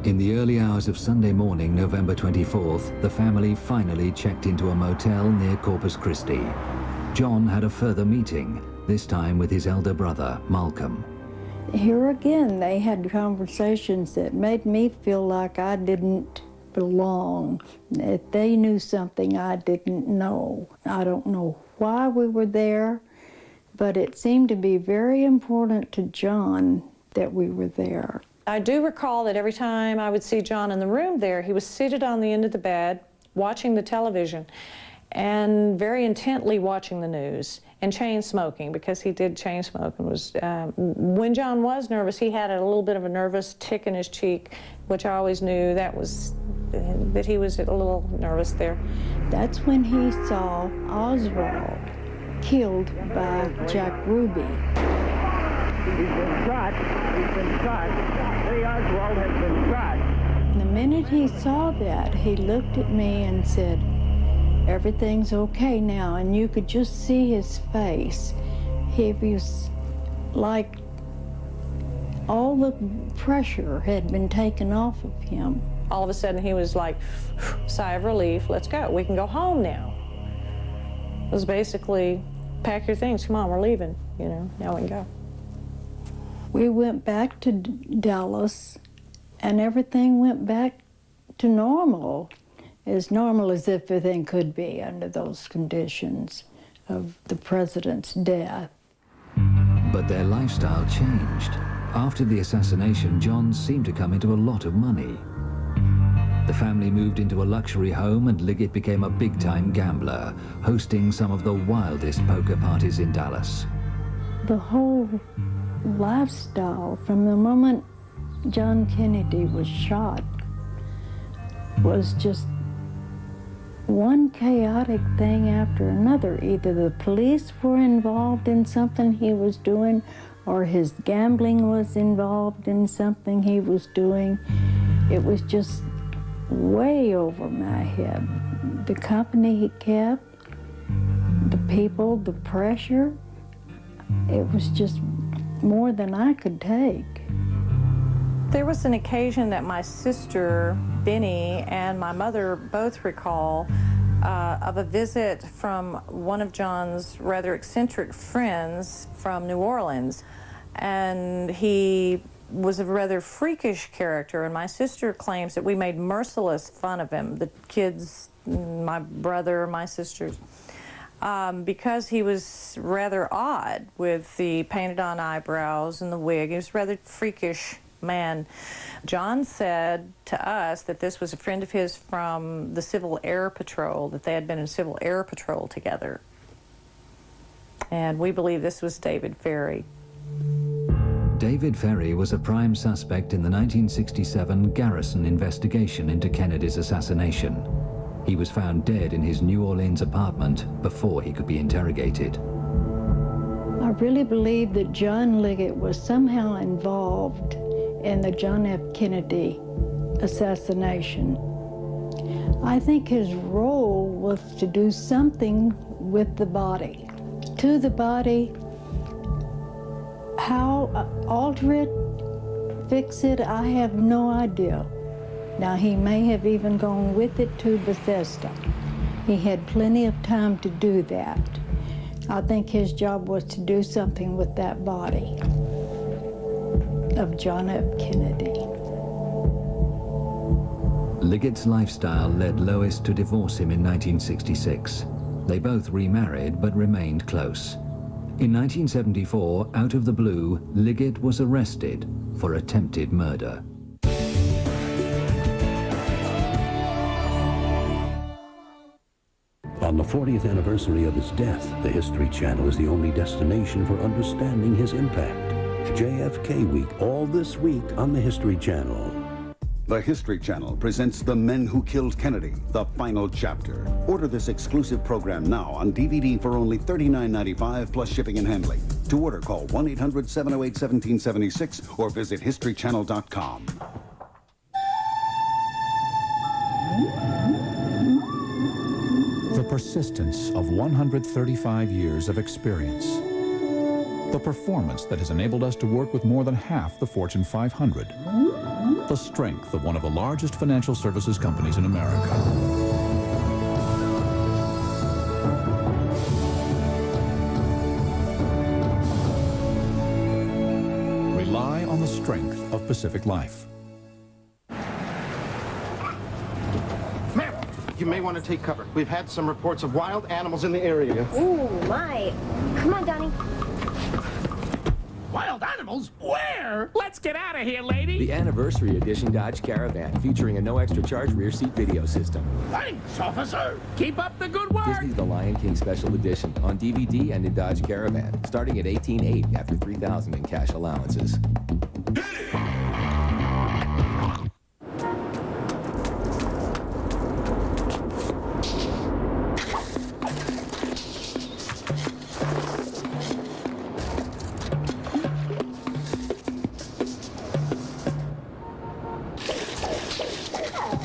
Speaker 1: In the early hours of Sunday morning, November 24th, the family finally checked into a motel near Corpus Christi. John had a further meeting, this time with his elder brother, Malcolm.
Speaker 18: Here again, they had conversations that made me feel like I didn't belong, that they knew something I didn't know. I don't know why we were there, but it seemed to be very important to John that we were there.
Speaker 19: I do recall that every time I would see John in the room there, he was seated on the end of the bed, watching the television, and very intently watching the news, and chain smoking, because he did chain smoke. And was when John was nervous, he had a little bit of a nervous tick in his cheek, which I always knew that he was a little nervous there.
Speaker 18: That's when he saw Oswald killed by Jack Ruby.
Speaker 10: He's been shot. He's been shot. Lee Oswald has been shot.
Speaker 18: The minute he saw that, he looked at me and said, "Everything's okay now," and you could just see his face. He was like all the pressure had been taken off of him.
Speaker 19: all of a sudden he was like, sigh of relief, let's go. We can go home now. It was basically, pack your things, come on, we're leaving, you know, now we can go.
Speaker 18: We went back to Dallas, and everything went back to normal as everything could be under those conditions of the president's death.
Speaker 1: But their lifestyle changed. After the assassination, John seemed to come into a lot of money. The family moved into a luxury home, and Liggett became a big-time gambler, hosting some of the wildest poker parties in Dallas.
Speaker 18: The whole lifestyle from the moment John Kennedy was shot was just one chaotic thing after another. Either the police were involved in something he was doing, or his gambling was involved in something he was doing. It was just way over my head. The company he kept, the people, the pressure, it was just more than I could take.
Speaker 19: There was an occasion that my sister, Benny, and my mother both recall of a visit from one of John's rather eccentric friends from New Orleans. And he was a rather freakish character, and my sister claims that we made merciless fun of him, the kids, my brother, my sisters, because he was rather odd with the painted-on eyebrows and the wig. He was a rather freakish man. John said to us that this was a friend of his from the Civil Air Patrol, that they had been in Civil Air Patrol together. And we believe this was David Ferry.
Speaker 1: David Ferry was a prime suspect in the 1967 Garrison investigation into Kennedy's assassination. He was found dead in his New Orleans apartment before he could be interrogated.
Speaker 18: I really believe that John Liggett was somehow involved in the John F. Kennedy assassination. I think his role was to do something with the body. To the body, how alter it, fix it, I have no idea. Now, he may have even gone with it to Bethesda. He had plenty of time to do that. I think his job was to do something with that body of John F. Kennedy.
Speaker 1: Liggett's lifestyle led Lois to divorce him in 1966. They both remarried but remained close. In 1974, out of the blue, Liggett was arrested for attempted murder.
Speaker 13: On the 40th anniversary of his death, the History Channel is the only destination for understanding his impact. JFK Week, all this week on the History Channel.
Speaker 2: The History Channel presents The Men Who Killed Kennedy, the final chapter. Order this exclusive program now on DVD for only $39.95 plus shipping and handling. To order, call 1-800-708-1776 or visit historychannel.com.
Speaker 4: The persistence of 135 years of experience. The performance that has enabled us to work with more than half the Fortune 500. The strength of one of the largest financial services companies in America. Rely on the strength of Pacific Life.
Speaker 20: Ma'am, you may want to take cover. We've had some reports of wild animals in the area.
Speaker 22: Ooh, my. Come on, Donnie.
Speaker 10: Wild animals? Where? Let's get out of here, lady.
Speaker 24: The anniversary edition Dodge Caravan, featuring a no extra charge rear seat video system.
Speaker 10: Thanks, officer. Keep up the good work.
Speaker 24: Disney's The Lion King Special Edition on DVD and in Dodge Caravan, starting at $18,800 after $3,000 in cash allowances.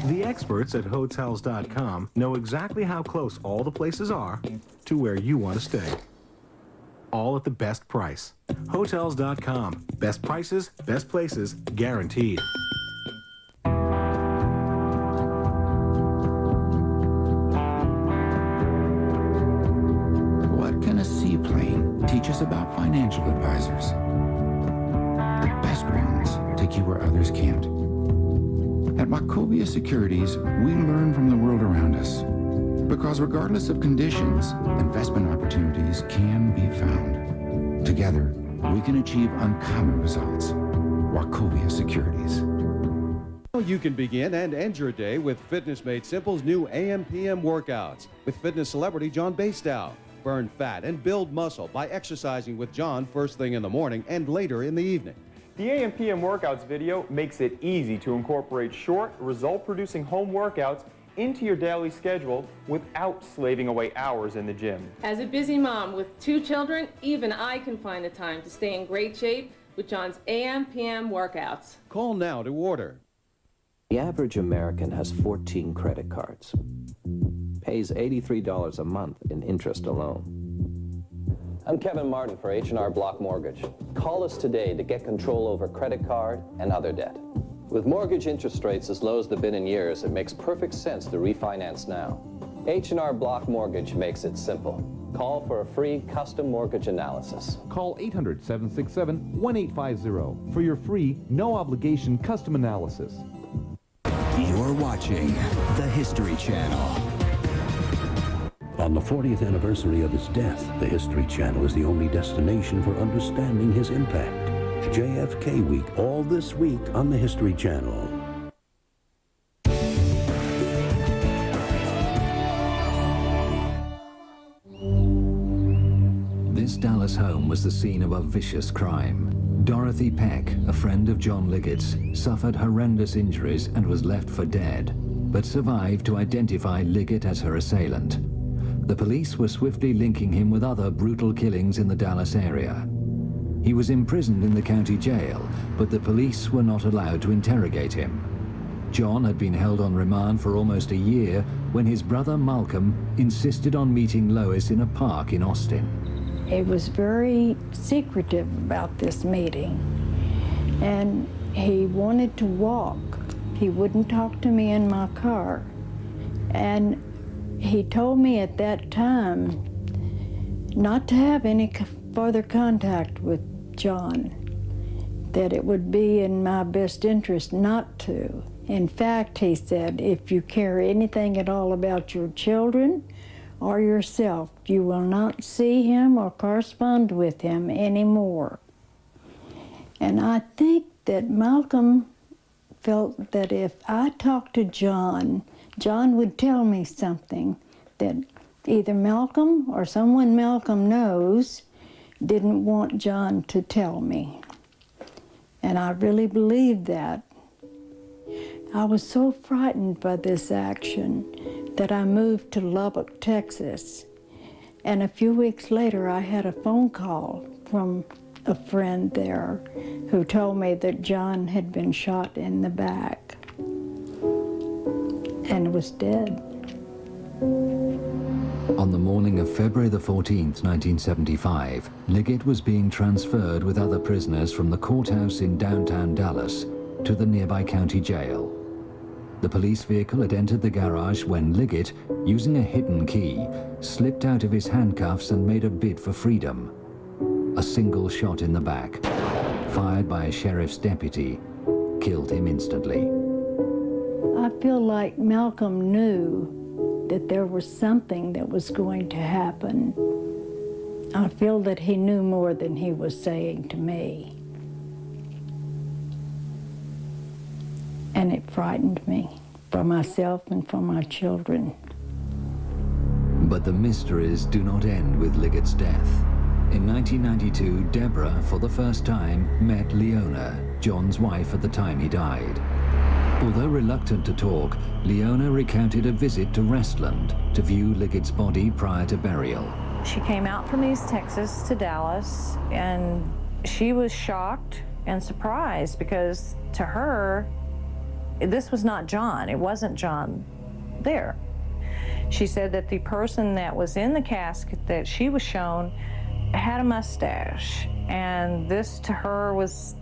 Speaker 21: The experts at Hotels.com know exactly how close all the places are to where you want to stay. All at the best price. Hotels.com. Best prices, best places, guaranteed.
Speaker 5: financial advisors. The best ones take you where others can't. At Wachovia Securities, we learn from the world around us. Because regardless of conditions, investment opportunities can be found. Together, we can achieve uncommon results. Wachovia Securities.
Speaker 6: You can begin and end your day with Fitness Made Simple's new AM/PM workouts with fitness celebrity John Bastow. Burn fat and build muscle by exercising with John first thing in the morning and later in the evening.
Speaker 8: The AM/PM workouts video makes it easy to incorporate short, result-producing home workouts into your daily schedule without slaving away hours in the gym.
Speaker 12: As a busy mom with 2 children, even I can find the time to stay in great shape with John's AM/PM workouts.
Speaker 6: Call now to order.
Speaker 25: The average American has 14 credit cards, pays $83 a month in interest alone. I'm Kevin Martin for H&R Block Mortgage. Call us today to get control over credit card and other debt. With mortgage interest rates as low as they've been in years, it makes perfect sense to refinance now. H&R Block Mortgage makes it simple. Call for a free custom mortgage analysis.
Speaker 26: Call 800-767-1850 for your free, no-obligation custom analysis.
Speaker 13: You're watching the History Channel. On the 40th anniversary of his death, the History Channel is the only destination for understanding his impact. JFK Week, all this week on the History Channel.
Speaker 1: This Dallas home was the scene of a vicious crime. Dorothy Peck, a friend of John Liggett's, suffered horrendous injuries and was left for dead, but survived to identify Liggett as her assailant. The police were swiftly linking him with other brutal killings in the Dallas area. He was imprisoned in the county jail, but the police were not allowed to interrogate him. John had been held on remand for almost a year when his brother Malcolm insisted on meeting Lois in a park in Austin.
Speaker 18: He was very secretive about this meeting, and he wanted to walk. He wouldn't talk to me in my car. And he told me at that time not to have any further contact with John, that it would be in my best interest not to. In fact, he said, if you care anything at all about your children or yourself, you will not see him or correspond with him anymore. And I think that Malcolm felt that if I talked to John, John would tell me something that either Malcolm or someone Malcolm knows didn't want John to tell me. And I really believed that. I was so frightened by this action that I moved to Lubbock, Texas. And a few weeks later, I had a phone call from a friend there who told me that John had been shot in the back and was dead.
Speaker 1: On the morning of February the 14th, 1975, Liggett was being transferred with other prisoners from the courthouse in downtown Dallas to the nearby county jail. The police vehicle had entered the garage when Liggett, using a hidden key, slipped out of his handcuffs and made a bid for freedom. A single shot in the back, fired by a sheriff's deputy, killed him instantly.
Speaker 18: I feel like Malcolm knew that there was something that was going to happen. I feel that he knew more than he was saying to me. And it frightened me for myself and for my children.
Speaker 1: But the mysteries do not end with Liggett's death. In 1992, Deborah, for the first time, met Leona, John's wife at the time he died. Although reluctant to talk, Leona recounted a visit to Restland to view Liggett's body prior to burial.
Speaker 19: She came out from East Texas to Dallas, and she was shocked and surprised because to her, this was not John. It wasn't John there. She said that the person that was in the casket that she was shown had a mustache, and this to her was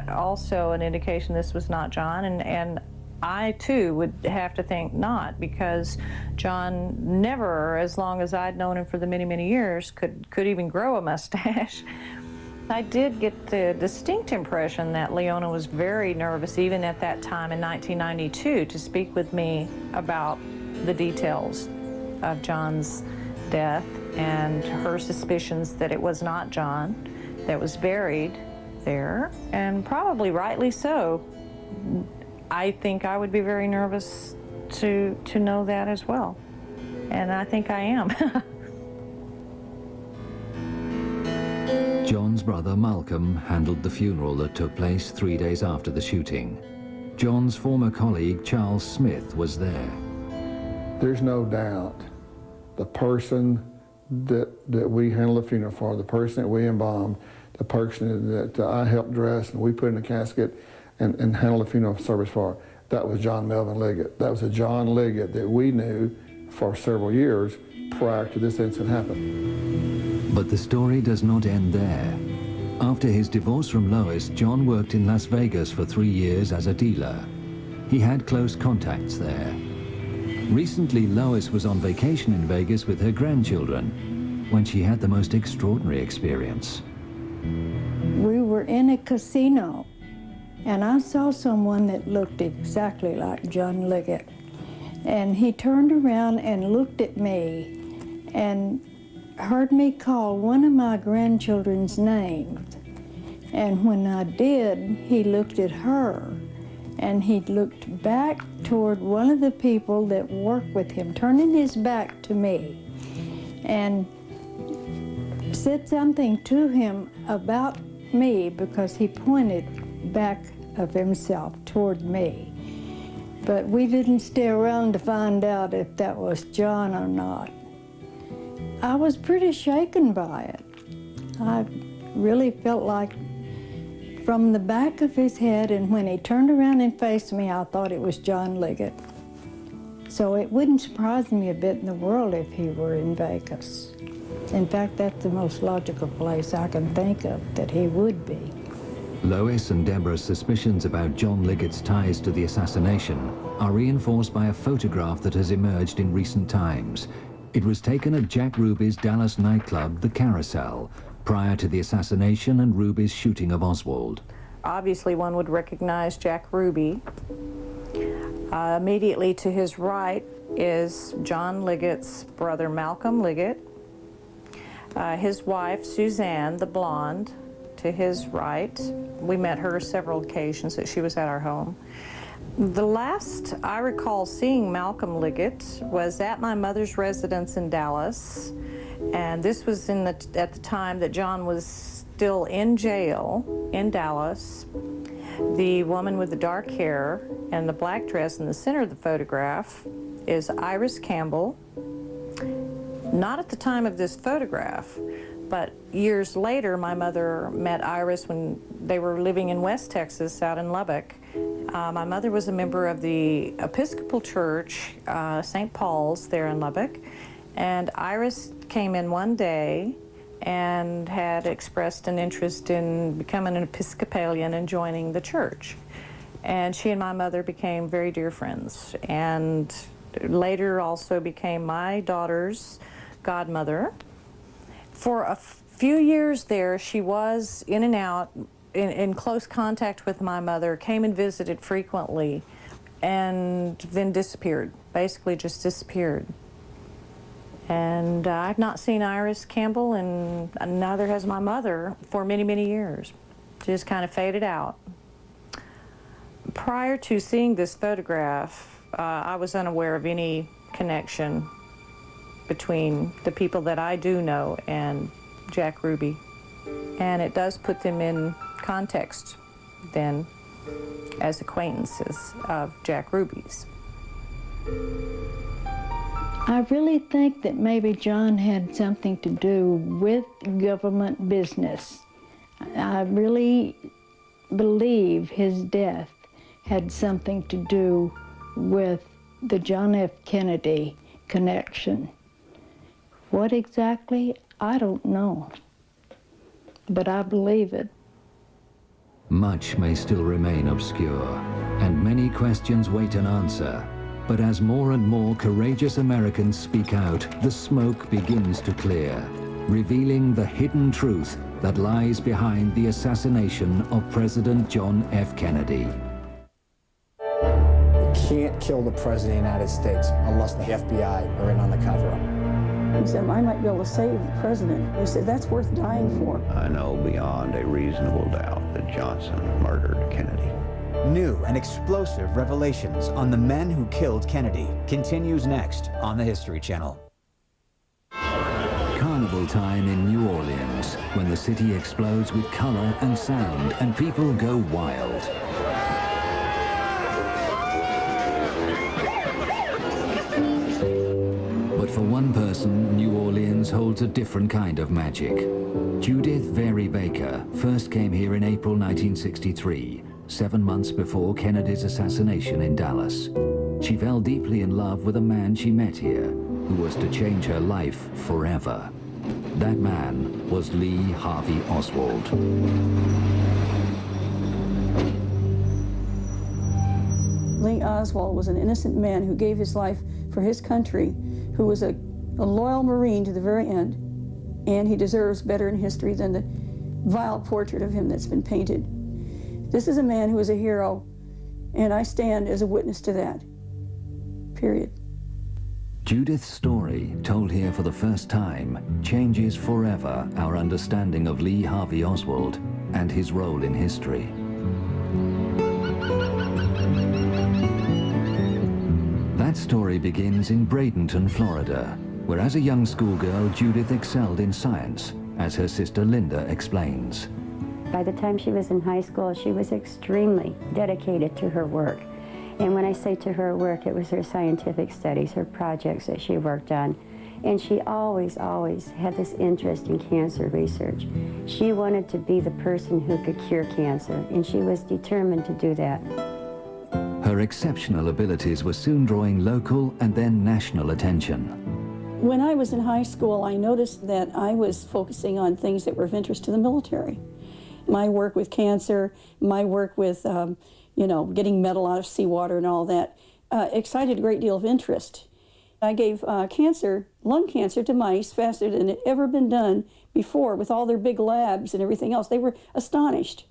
Speaker 19: also an indication this was not John, and I too would have to think not, because John never, as long as I'd known him for the many, many years, could even grow a mustache. I did get the distinct impression that Leona was very nervous, even at that time in 1992, to speak with me about the details of John's death and her suspicions that it was not John that was buried there, and probably rightly so. I think I would be very nervous to know that as well, and I think I am.
Speaker 1: John's brother Malcolm handled the funeral that took place 3 days after the shooting. John's former colleague Charles Smith was there.
Speaker 17: There's no doubt the person that we handled the funeral for, the person that we embalmed, the person that I helped dress and we put in a casket and handled the funeral service for, that was John Melvin Liggett. That was a John Liggett that we knew for several years prior to this incident happening.
Speaker 1: But the story does not end there. After his divorce from Lois, John worked in Las Vegas for 3 years as a dealer. He had close contacts there. Recently, Lois was on vacation in Vegas with her grandchildren when she had the most extraordinary experience.
Speaker 18: We were in a casino, and I saw someone that looked exactly like John Liggett. And he turned around and looked at me and heard me call one of my grandchildren's names. And when I did, he looked at her, and he looked back toward one of the people that worked with him, turning his back to me, and said something to him about me because he pointed back of himself toward me. But we didn't stay around to find out if that was John or not. I was pretty shaken by it. I really felt like from the back of his head, and when he turned around and faced me, I thought it was John Liggett. So it wouldn't surprise me a bit in the world if he were in Vegas. In fact, that's the most logical place I can think of that he would be.
Speaker 1: Lois and Deborah's suspicions about John Liggett's ties to the assassination are reinforced by a photograph that has emerged in recent times. It was taken at Jack Ruby's Dallas nightclub, The Carousel, prior to the assassination and Ruby's shooting of Oswald.
Speaker 19: Obviously, one would recognize Jack Ruby. Immediately to his right is John Liggett's brother, Malcolm Liggett. His wife, Suzanne, the blonde, to his right. We met her several occasions that she was at our home. The last I recall seeing Malcolm Liggett was at my mother's residence in Dallas, and this was at the time that John was still in jail in Dallas. The woman with the dark hair and the black dress in the center of the photograph is Iris Campbell. Not at the time of this photograph, but years later, my mother met Iris when they were living in West Texas, out in Lubbock. My mother was a member of the Episcopal Church, St. Paul's, there in Lubbock. And Iris came in one day and had expressed an interest in becoming an Episcopalian and joining the church. And she and my mother became very dear friends, and later also became my daughter's godmother. For a few years there, she was in and out, in close contact with my mother, came and visited frequently, and then disappeared, basically just disappeared. And I've not seen Iris Campbell, and neither has my mother, for many, many years. She just kind of faded out. Prior to seeing this photograph, I was unaware of any connection between the people that I do know and Jack Ruby. And it does put them in context then as acquaintances of Jack Ruby's.
Speaker 18: I really think that maybe John had something to do with government business. I really believe his death had something to do with the John F. Kennedy connection. What exactly, I don't know, but I believe it.
Speaker 1: Much may still remain obscure, and many questions wait an answer. But as more and more courageous Americans speak out, the smoke begins to clear. revealing the hidden truth that lies behind the assassination of President John F. Kennedy.
Speaker 3: You can't kill the President of the United States unless the FBI are in on the cover-up.
Speaker 7: He said, I might be able to save the president. He said, that's worth dying for.
Speaker 9: I know beyond a reasonable doubt that Johnson murdered Kennedy.
Speaker 11: New and explosive revelations on the men who killed Kennedy continues next on the History Channel.
Speaker 1: Carnival time in New Orleans, when the city explodes with color and sound and people go wild. But for one person, New Orleans holds a different kind of magic. Judith Very Baker first came here in April 1963, 7 months before Kennedy's assassination in Dallas. She fell deeply in love with a man she met here, who was to change her life forever. That man was Lee Harvey Oswald.
Speaker 7: Lee Oswald was an innocent man who gave his life for his country, who was a loyal Marine to the very end, and he deserves better in history than the vile portrait of him that's been painted. This is a man who is a hero, and I stand as a witness to that. Period.
Speaker 1: Judith's story, told here for the first time, changes forever our understanding of Lee Harvey Oswald and his role in history. That story begins in Bradenton, Florida, where as a young schoolgirl, Judith excelled in science, as her sister Linda explains.
Speaker 14: By the time she was in high school, she was extremely dedicated to her work. And when I say to her work, it was her scientific studies, her projects that she worked on. And she always, always had this interest in cancer research. She wanted to be the person who could cure cancer, and she was determined to do that.
Speaker 1: Her exceptional abilities were soon drawing local and then national attention.
Speaker 7: When I was in high school, I noticed that I was focusing on things that were of interest to the military. My work with cancer, my work with getting metal out of seawater and all that, excited a great deal of interest. I gave lung cancer to mice faster than it had ever been done before with all their big labs and everything else. They were astonished.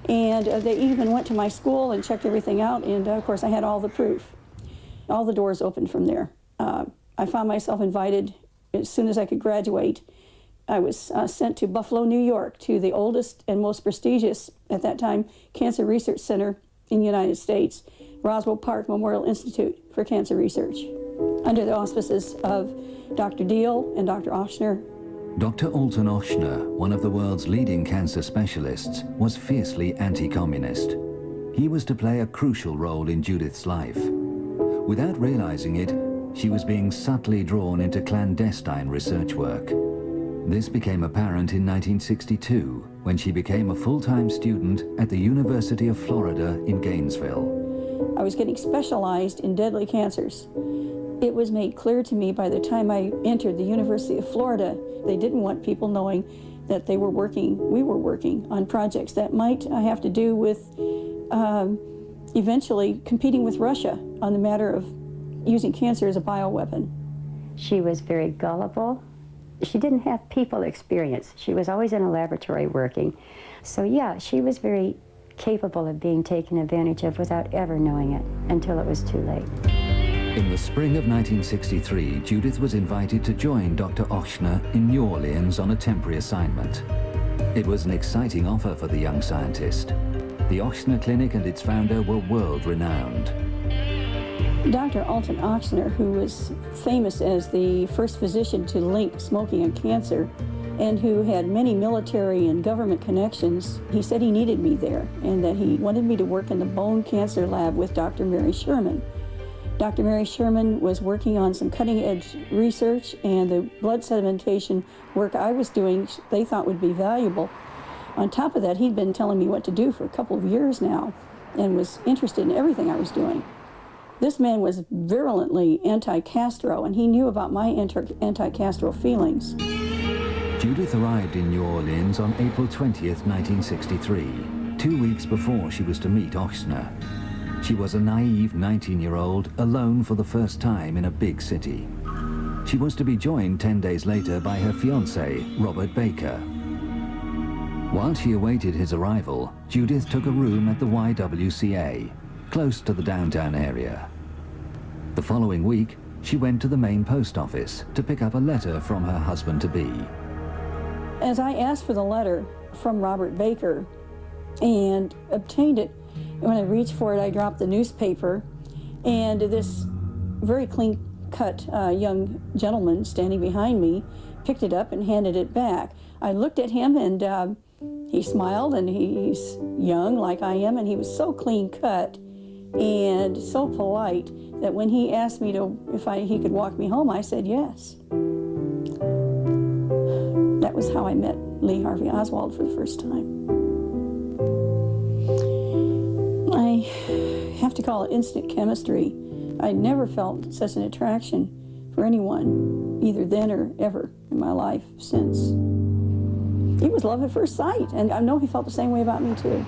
Speaker 7: And they even went to my school and checked everything out, and of course I had all the proof. All the doors opened from there. I found myself invited as soon as I could graduate. I was sent to Buffalo, New York, to the oldest and most prestigious, at that time, cancer research center in the United States, Roswell Park Memorial Institute for Cancer Research, under the auspices of Dr. Deal and Dr. Ochsner.
Speaker 1: Dr. Alton Ochsner, one of the world's leading cancer specialists, was fiercely anti-communist. He was to play a crucial role in Judith's life. Without realizing it, she was being subtly drawn into clandestine research work. This became apparent in 1962, when she became a full-time student at the University of Florida in Gainesville.
Speaker 7: I was getting specialized in deadly cancers. It was made clear to me by the time I entered the University of Florida, they didn't want people knowing that we were working on projects that might have to do with eventually competing with Russia on the matter of using cancer as a bioweapon.
Speaker 14: She was very gullible. She didn't have people experience. She was always in a laboratory working. So yeah, she was very capable of being taken advantage of without ever knowing it until it was too late.
Speaker 1: In the spring of 1963, Judith was invited to join Dr. Ochsner in New Orleans on a temporary assignment. It was an exciting offer for the young scientist. The Ochsner Clinic and its founder were world-renowned.
Speaker 7: Dr. Alton Ochsner, who was famous as the first physician to link smoking and cancer, and who had many military and government connections, he said he needed me there and that he wanted me to work in the bone cancer lab with Dr. Mary Sherman. Dr. Mary Sherman was working on some cutting-edge research, and the blood sedimentation work I was doing they thought would be valuable. On top of that, he'd been telling me what to do for a couple of years now and was interested in everything I was doing. This man was virulently anti-Castro, and he knew about my anti-Castro feelings.
Speaker 1: Judith arrived in New Orleans on April 20th, 1963, 2 weeks before she was to meet Ochsner. She was a naive 19-year-old alone for the first time in a big city. She was to be joined 10 days later by her fiancé, Robert Baker. While she awaited his arrival, Judith took a room at the YWCA, close to the downtown area. The following week, she went to the main post office to pick up a letter from her husband-to-be.
Speaker 7: As I asked for the letter from Robert Baker and obtained it, when I reached for it, I dropped the newspaper, and this very clean-cut young gentleman standing behind me picked it up and handed it back. I looked at him, and he smiled, and he's young like I am, and he was so clean-cut and so polite that when he asked me if he could walk me home, I said yes. That was how I met Lee Harvey Oswald for the first time. I have to call it instant chemistry. I never felt such an attraction for anyone, either then or ever in my life since. It was love at first sight, and I know he felt the same way about me too.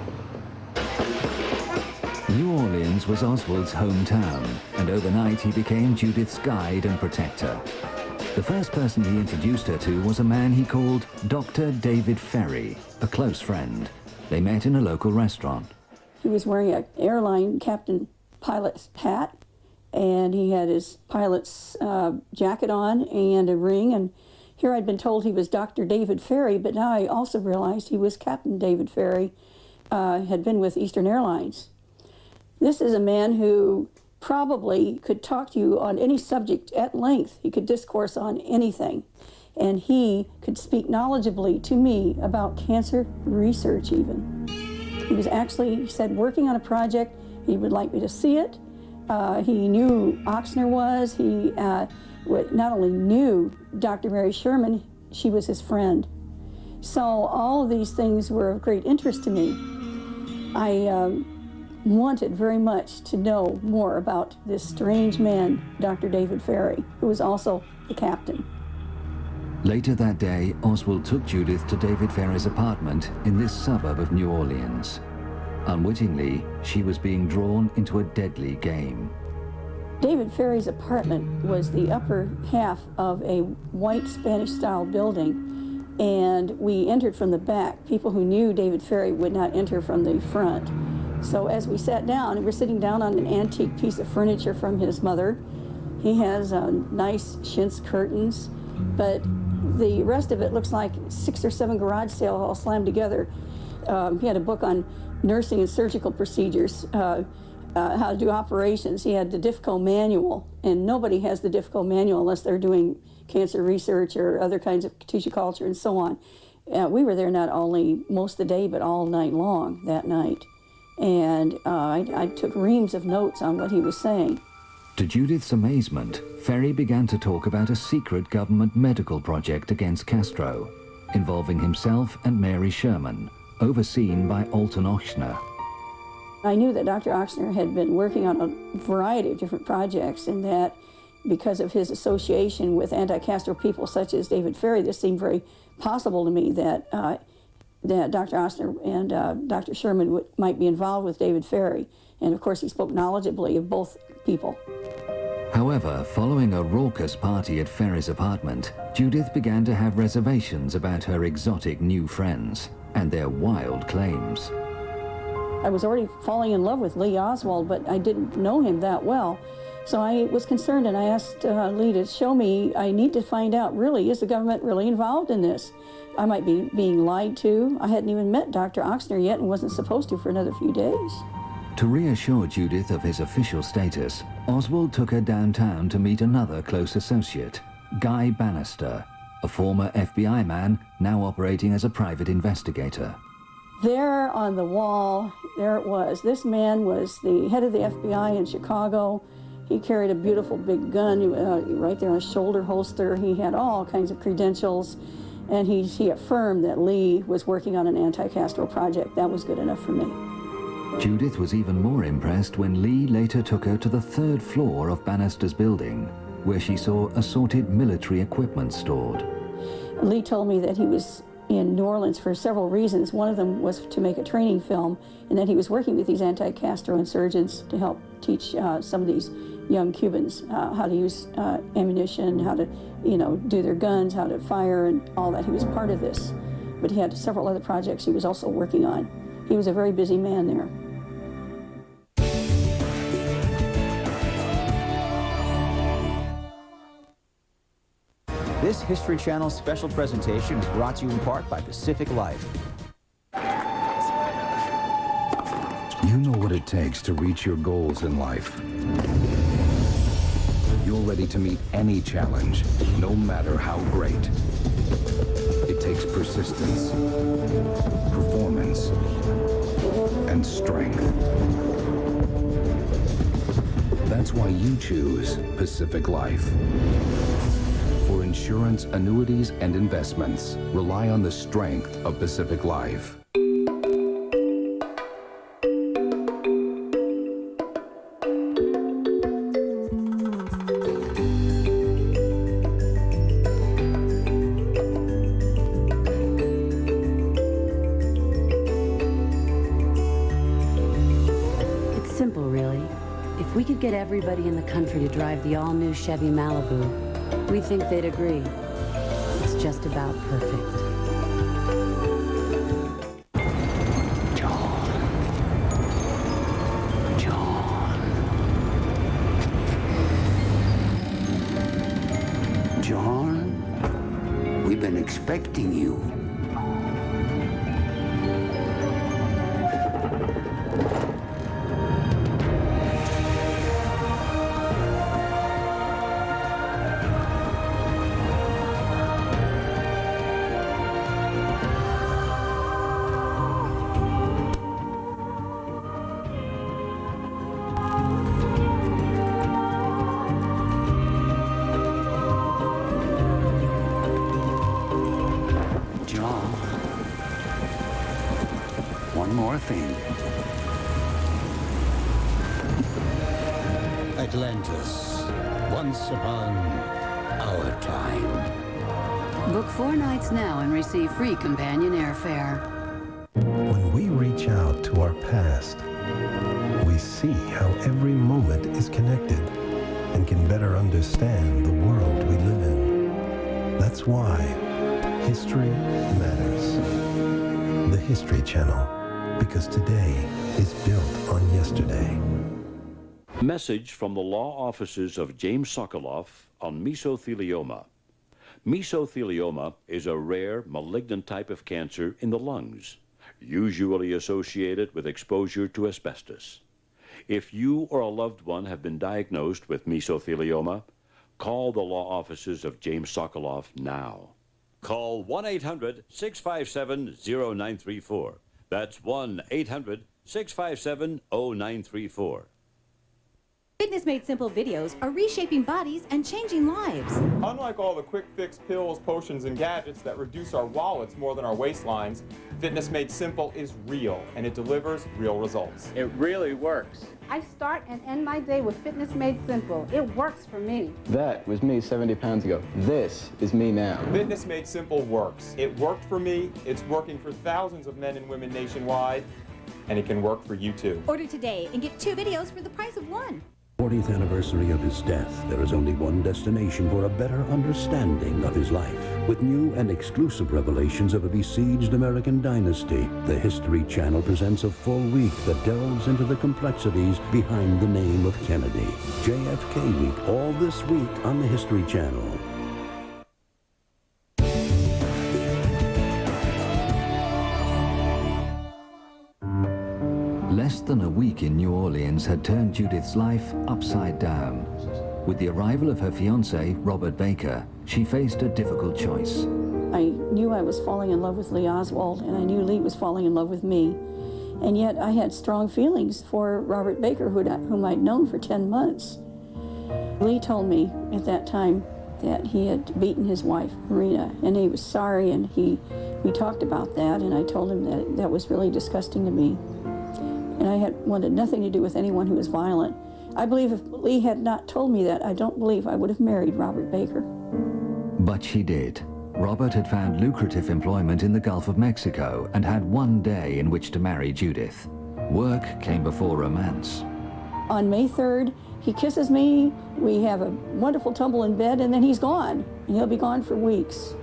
Speaker 1: New Orleans was Oswald's hometown, and overnight he became Judith's guide and protector. The first person he introduced her to was a man he called Dr. David Ferry, a close friend. They met in a local restaurant.
Speaker 7: He was wearing an airline captain pilot's hat, and he had his pilot's jacket on and a ring, and here I'd been told he was Dr. David Ferry, but now I also realized he was Captain David Ferry, had been with Eastern Airlines. This is a man who probably could talk to you on any subject at length. He could discourse on anything. And he could speak knowledgeably to me about cancer research even. He was actually, he said, working on a project. He would like me to see it. He knew who Ochsner was. He not only knew Dr. Mary Sherman, she was his friend. So all of these things were of great interest to me. I wanted very much to know more about this strange man, Dr. David Ferry, who was also the captain.
Speaker 1: Later that day, Oswald took Judith to David Ferry's apartment in this suburb of New Orleans. Unwittingly, she was being drawn into a deadly game.
Speaker 7: David Ferry's apartment was the upper half of a white Spanish-style building, and we entered from the back. People who knew David Ferry would not enter from the front. So as we sat down, we were sitting down on an antique piece of furniture from his mother. He has nice chintz curtains, but the rest of it looks like 6 or 7 garage sales all slammed together. He had a book on nursing and surgical procedures, how to do operations. He had the DIFCO manual, and nobody has the DIFCO manual unless they're doing cancer research or other kinds of tissue culture and so on. We were there not only most of the day, but all night long that night. And I took reams of notes on what he was saying.
Speaker 1: To Judith's amazement, Ferry began to talk about a secret government medical project against Castro, involving himself and Mary Sherman, overseen by Alton Ochsner.
Speaker 7: I knew that Dr. Ochsner had been working on a variety of different projects, and that because of his association with anti-Castro people such as David Ferry, this seemed very possible to me that Dr. Ochsner and Dr. Sherman might be involved with David Ferry. And of course, he spoke knowledgeably of both people.
Speaker 1: However, following a raucous party at Ferry's apartment, Judith began to have reservations about her exotic new friends and their wild claims.
Speaker 7: I was already falling in love with Lee Oswald, but I didn't know him that well. So I was concerned, and I asked Lee to show me. I need to find out, really, is the government really involved in this? I might be being lied to. I hadn't even met Dr. Ochsner yet and wasn't supposed to for another few days.
Speaker 1: To reassure Judith of his official status, Oswald took her downtown to meet another close associate, Guy Bannister, a former FBI man now operating as a private investigator.
Speaker 7: There on the wall, there it was. This man was the head of the FBI in Chicago. He carried a beautiful big gun right there on his shoulder holster. He had all kinds of credentials, and he affirmed that Lee was working on an anti-Castro project. That was good enough for me.
Speaker 1: Judith was even more impressed when Lee later took her to the 3rd floor of Bannister's building, where she saw assorted military equipment stored.
Speaker 7: Lee told me that he was in New Orleans for several reasons. One of them was to make a training film, and that he was working with these anti-Castro insurgents to help teach some of these young Cubans how to use ammunition, how to, do their guns, how to fire, and all that. He was part of this. But he had several other projects he was also working on. He was a very busy man there.
Speaker 11: This History Channel special presentation is brought to you in part by Pacific Life.
Speaker 5: You know what it takes to reach your goals in life. You're ready to meet any challenge, no matter how great. It takes persistence, performance, and strength. That's why you choose Pacific Life. For insurance, annuities, and investments, rely on the strength of Pacific Life.
Speaker 2: It's simple, really. If we could get everybody in the country to drive the all-new Chevy Malibu, we think they'd agree. It's just about perfect.
Speaker 4: John, we've been expecting you. One more thing.
Speaker 13: Atlantis, once upon our time.
Speaker 2: Book 4 nights now and receive free companion airfare.
Speaker 15: When we reach out to our past, we see how every moment is connected and can better understand the world we live in. That's why history matters. The History Channel, because today is built on yesterday.
Speaker 16: Message from the law offices of James Sokoloff on mesothelioma. Mesothelioma is a rare, malignant type of cancer in the lungs, usually associated with exposure to asbestos. If you or a loved one have been diagnosed with mesothelioma, call the law offices of James Sokoloff now. Call 1-800-657-0934. That's 1-800-657-0934.
Speaker 20: Fitness Made Simple videos are reshaping bodies and changing lives.
Speaker 8: Unlike all the quick fix pills, potions, and gadgets that reduce our wallets more than our waistlines, Fitness Made Simple is real, and it delivers real results.
Speaker 23: It really works.
Speaker 27: I start and end my day with Fitness Made Simple. It works for me.
Speaker 28: That was me 70 pounds ago. This is me now.
Speaker 8: Fitness Made Simple works. It worked for me, it's working for thousands of men and women nationwide, and it can work for you too.
Speaker 20: Order today and get 2 videos for the price of 1.
Speaker 13: 40th anniversary of his death, there is only one destination for a better understanding of his life. With new and exclusive revelations of a besieged American dynasty, the History Channel presents a full week that delves into the complexities behind the name of Kennedy. JFK Week, all this week on the History Channel.
Speaker 1: Less than a week in New Orleans had turned Judith's life upside down. With the arrival of her fiancé, Robert Baker, she faced a difficult choice.
Speaker 7: I knew I was falling in love with Lee Oswald, and I knew Lee was falling in love with me. And yet I had strong feelings for Robert Baker, whom I'd known for 10 months. Lee told me at that time that he had beaten his wife, Marina, and he was sorry, and we talked about that, and I told him that that was really disgusting to me. And I had wanted nothing to do with anyone who was violent. I believe if Lee had not told me that, I don't believe I would have married Robert Baker.
Speaker 1: But she did. Robert had found lucrative employment in the Gulf of Mexico and had one day in which to marry Judith. Work came before romance.
Speaker 7: On May 3rd, he kisses me, we have a wonderful tumble in bed, and then he's gone. And he'll be gone for weeks.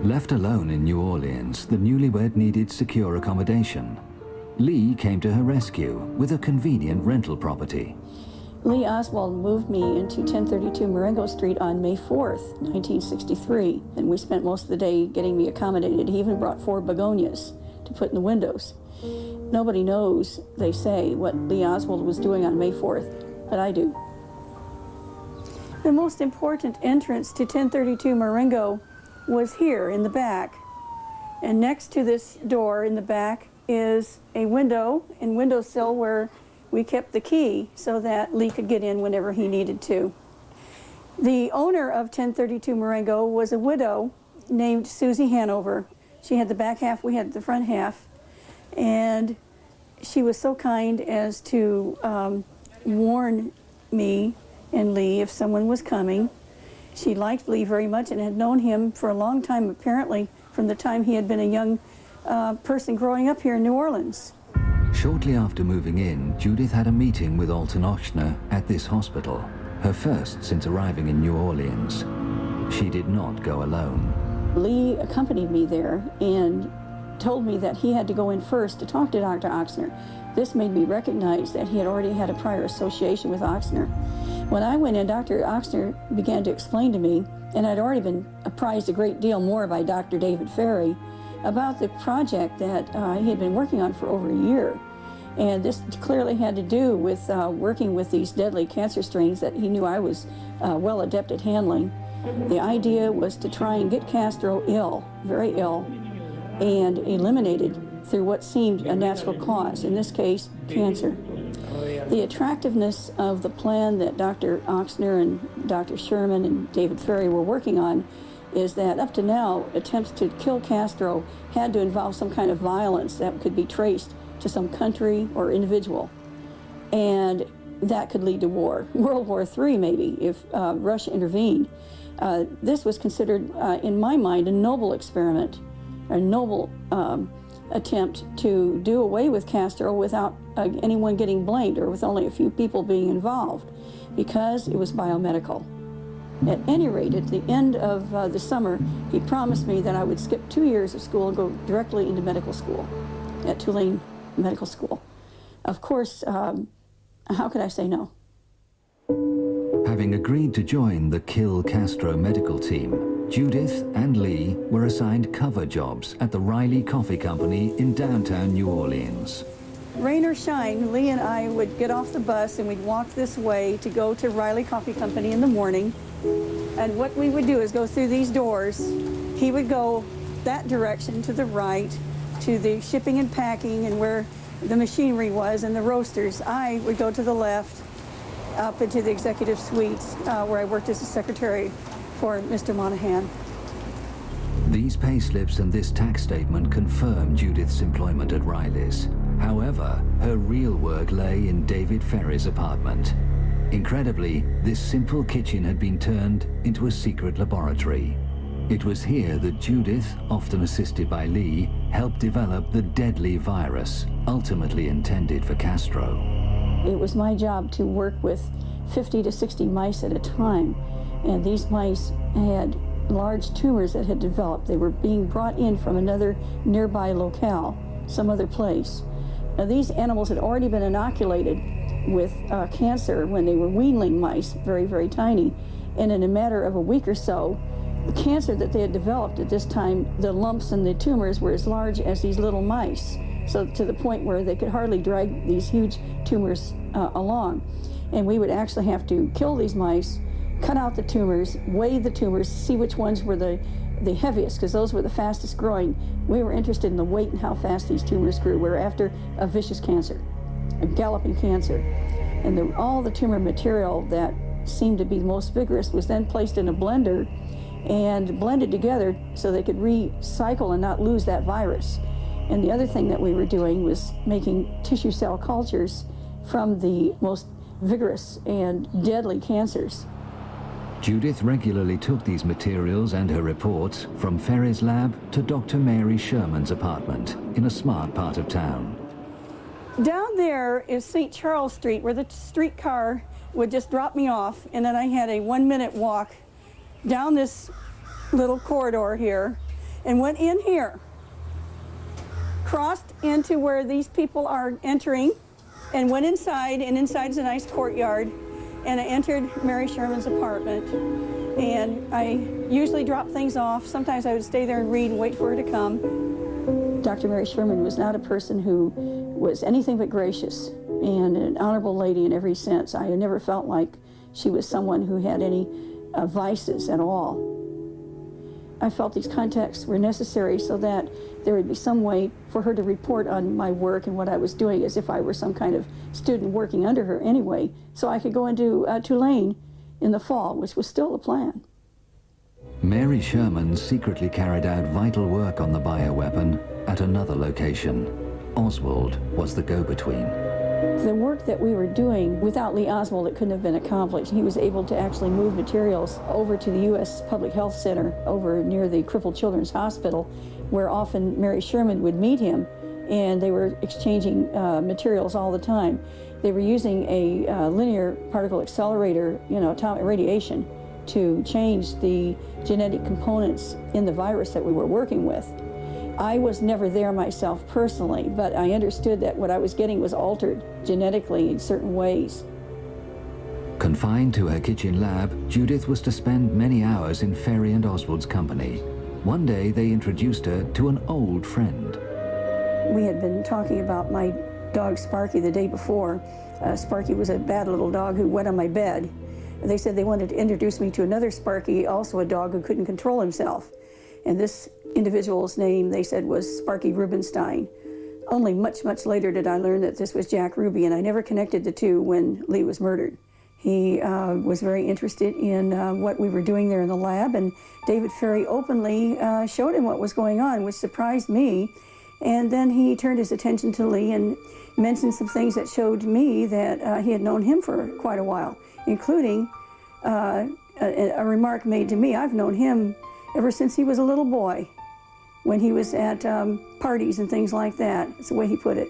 Speaker 1: Left alone in New Orleans, the newlywed needed secure accommodation. Lee came to her rescue with a convenient rental property.
Speaker 7: Lee Oswald moved me into 1032 Marengo Street on May 4th, 1963, and we spent most of the day getting me accommodated. He even brought 4 begonias to put in the windows. Nobody knows, they say, what Lee Oswald was doing on May 4th, but I do. The most important entrance to 1032 Marengo was here in the back. And next to this door in the back is a window and windowsill where we kept the key so that Lee could get in whenever he needed to. The owner of 1032 Marengo was a widow named Susie Hanover. She had the back half, we had the front half. And she was so kind as to warn me and Lee if someone was coming. She liked Lee very much and had known him for a long time, apparently, from the time he had been a young person growing up here in New Orleans.
Speaker 1: Shortly after moving in, Judith had a meeting with Alton Ochsner at this hospital, her first since arriving in New Orleans. She did not go alone.
Speaker 7: Lee accompanied me there and told me that he had to go in first to talk to Dr. Ochsner. This made me recognize that he had already had a prior association with Ochsner. When I went in, Dr. Ochsner began to explain to me, and I'd already been apprised a great deal more by Dr. David Ferry about the project that he had been working on for over a year. And this clearly had to do with working with these deadly cancer strains that he knew I was well adept at handling. The idea was to try and get Castro ill, very ill, and eliminated through what seemed a natural cause, in this case, cancer. The attractiveness of the plan that Dr. Ochsner and Dr. Sherman and David Ferry were working on is that up to now, attempts to kill Castro had to involve some kind of violence that could be traced to some country or individual. And that could lead to war. World War III, maybe, if Russia intervened. This was considered, in my mind, a noble experiment, a noble attempt to do away with Castro without anyone getting blamed or with only a few people being involved, because it was biomedical. At any rate, at the end of the summer, he promised me that I would skip 2 years of school and go directly into medical school at Tulane Medical School. Of course, how could I say no?
Speaker 1: Having agreed to join the Kill Castro medical team, Judith and Lee were assigned cover jobs at the Riley Coffee Company in downtown New Orleans.
Speaker 7: Rain or shine, Lee and I would get off the bus and we'd walk this way to go to Riley Coffee Company in the morning. And what we would do is go through these doors. He would go that direction to the right, to the shipping and packing and where the machinery was and the roasters. I would go to the left, up into the executive suites where I worked as a secretary for Mr. Monahan.
Speaker 1: These payslips and this tax statement confirm Judith's employment at Riley's. However, her real work lay in David Ferry's apartment. Incredibly, this simple kitchen had been turned into a secret laboratory. It was here that Judith, often assisted by Lee, helped develop the deadly virus, ultimately intended for Castro.
Speaker 7: It was my job to work with 50 to 60 mice at a time, and these mice had large tumors that had developed. They were being brought in from another nearby locale, some other place. Now, these animals had already been inoculated with cancer when they were weanling mice, very, very tiny, and in a matter of a week or so, the cancer that they had developed at this time, the lumps and the tumors were as large as these little mice, so to the point where they could hardly drag these huge tumors along. And we would actually have to kill these mice, cut out the tumors, weigh the tumors, see which ones were the heaviest, because those were the fastest growing. We were interested in the weight and how fast these tumors grew. We were after a vicious cancer, a galloping cancer. And all the tumor material that seemed to be most vigorous was then placed in a blender and blended together so they could recycle and not lose that virus. And the other thing that we were doing was making tissue cell cultures from the most vigorous and deadly cancers.
Speaker 1: Judith regularly took these materials and her reports from Ferry's lab to Dr. Mary Sherman's apartment in a smart part of town.
Speaker 7: Down there is St. Charles Street, where the streetcar would just drop me off, and then I had a 1-minute walk down this little corridor here, and went in here, crossed into where these people are entering, and went inside, and inside's a nice courtyard, and I entered Mary Sherman's apartment, and I usually drop things off. Sometimes I would stay there and read and wait for her to come. Dr. Mary Sherman was not a person who was anything but gracious and an honorable lady in every sense. I never felt like she was someone who had any vices at all. I felt these contacts were necessary so that there would be some way for her to report on my work and what I was doing as if I were some kind of student working under her anyway, so I could go into Tulane in the fall, which was still the plan.
Speaker 1: Mary Sherman secretly carried out vital work on the bioweapon at another location. Oswald was the go-between.
Speaker 7: The work that we were doing, without Lee Oswald, it couldn't have been accomplished. He was able to actually move materials over to the U.S. Public Health Center over near the Crippled Children's Hospital, where often Mary Sherman would meet him, and they were exchanging materials all the time. They were using a linear particle accelerator, atomic radiation, to change the genetic components in the virus that we were working with. I was never there myself personally, but I understood that what I was getting was altered genetically in certain ways.
Speaker 1: Confined to her kitchen lab, Judith was to spend many hours in Ferry and Oswald's company. One day they introduced her to an old friend.
Speaker 7: We had been talking about my dog Sparky the day before. Sparky was a bad little dog who wet on my bed. They said they wanted to introduce me to another Sparky, also a dog who couldn't control himself. And this individual's name, they said, was Sparky Rubenstein. Only much, much later did I learn that this was Jack Ruby, and I never connected the two when Lee was murdered. He was very interested in what we were doing there in the lab, and David Ferry openly showed him what was going on, which surprised me. And then he turned his attention to Lee and mentioned some things that showed me that he had known him for quite a while, including a remark made to me. I've known him ever since he was a little boy, when he was at parties and things like that. That's the way he put it.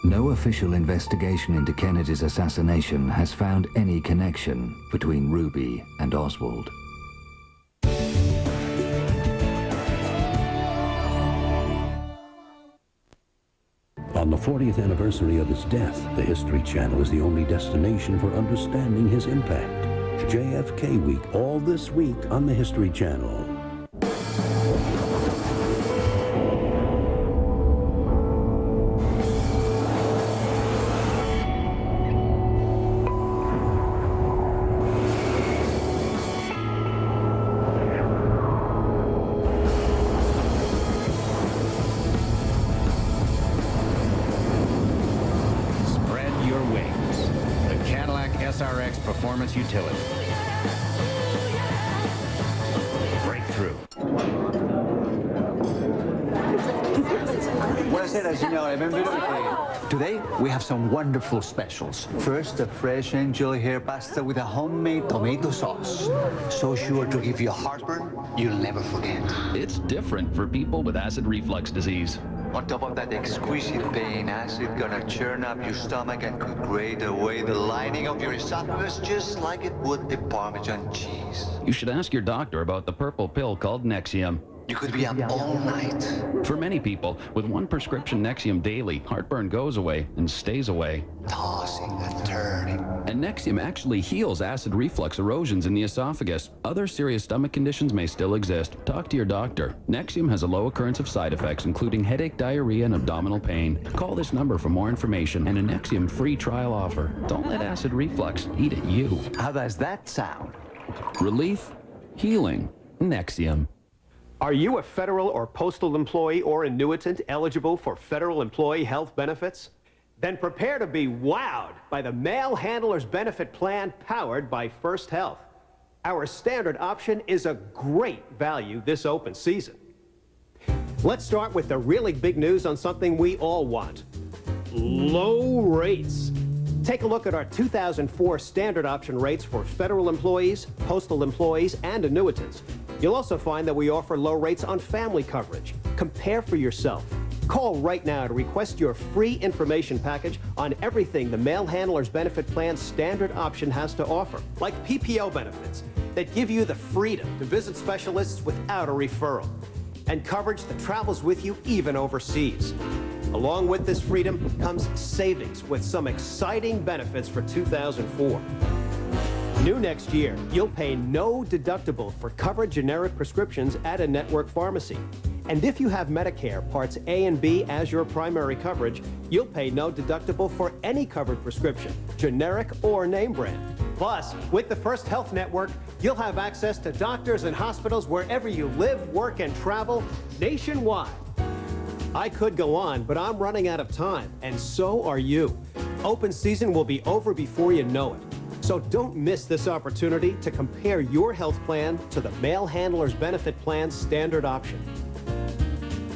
Speaker 1: No official investigation into Kennedy's assassination has found any connection between Ruby and Oswald.
Speaker 13: On the 40th anniversary of his death, the History Channel is the only destination for understanding his impact. JFK Week, all this week on the History Channel.
Speaker 11: Performance utility. Breakthrough.
Speaker 6: Buonasera, signore. Benvenuti. Today, we have some wonderful specials. First, a fresh angel hair pasta with a homemade tomato sauce. So sure to give you heartburn, you'll never forget.
Speaker 10: It's different for people with acid reflux disease.
Speaker 6: On top of that exquisite pain, acid gonna churn up your stomach and could grate away the lining of your esophagus just like it would the Parmesan cheese.
Speaker 10: You should ask your doctor about the purple pill called Nexium.
Speaker 6: You could be up all night.
Speaker 10: For many people, with one prescription Nexium daily, heartburn goes away and stays away.
Speaker 6: Tossing and turning.
Speaker 10: And Nexium actually heals acid reflux erosions in the esophagus. Other serious stomach conditions may still exist. Talk to your doctor. Nexium has a low occurrence of side effects, including headache, diarrhea, and abdominal pain. Call this number for more information and a Nexium free trial offer. Don't let acid reflux eat at you.
Speaker 6: How does that sound?
Speaker 10: Relief, healing, Nexium.
Speaker 12: Are you a federal or postal employee or annuitant eligible for federal employee health benefits? Then prepare to be wowed by the Mail Handler's Benefit Plan powered by First Health. Our standard option is a great value this open season. Let's start with the really big news on something we all want: low rates. Take a look at our 2004 standard option rates for federal employees, postal employees, and annuitants. You'll also find that we offer low rates on family coverage. Compare for yourself. Call right now to request your free information package on everything the Mail Handler's Benefit Plan's standard option has to offer, like PPO benefits that give you the freedom to visit specialists without a referral, and coverage that travels with you even overseas. Along with this freedom comes savings with some exciting benefits for 2004. New next year, you'll pay no deductible for covered generic prescriptions at a network pharmacy. And if you have Medicare Parts A and B as your primary coverage, you'll pay no deductible for any covered prescription, generic or name brand. Plus, with the First Health Network, you'll have access to doctors and hospitals wherever you live, work, and travel nationwide. I could go on, but I'm running out of time, and so are you. Open season will be over before you know it. So don't miss this opportunity to compare your health plan to the Mail Handler's Benefit Plan's standard option.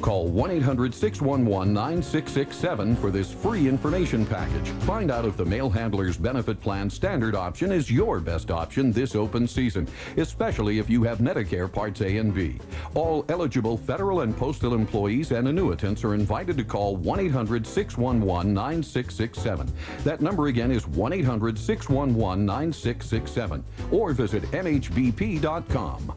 Speaker 17: Call 1-800-611-9667 for this free information package. Find out if the Mail Handler's Benefit Plan standard option is your best option this open season, especially if you have Medicare Parts A and B. All eligible federal and postal employees and annuitants are invited to call 1-800-611-9667. That number again is 1-800-611-9667, or visit MHBP.com.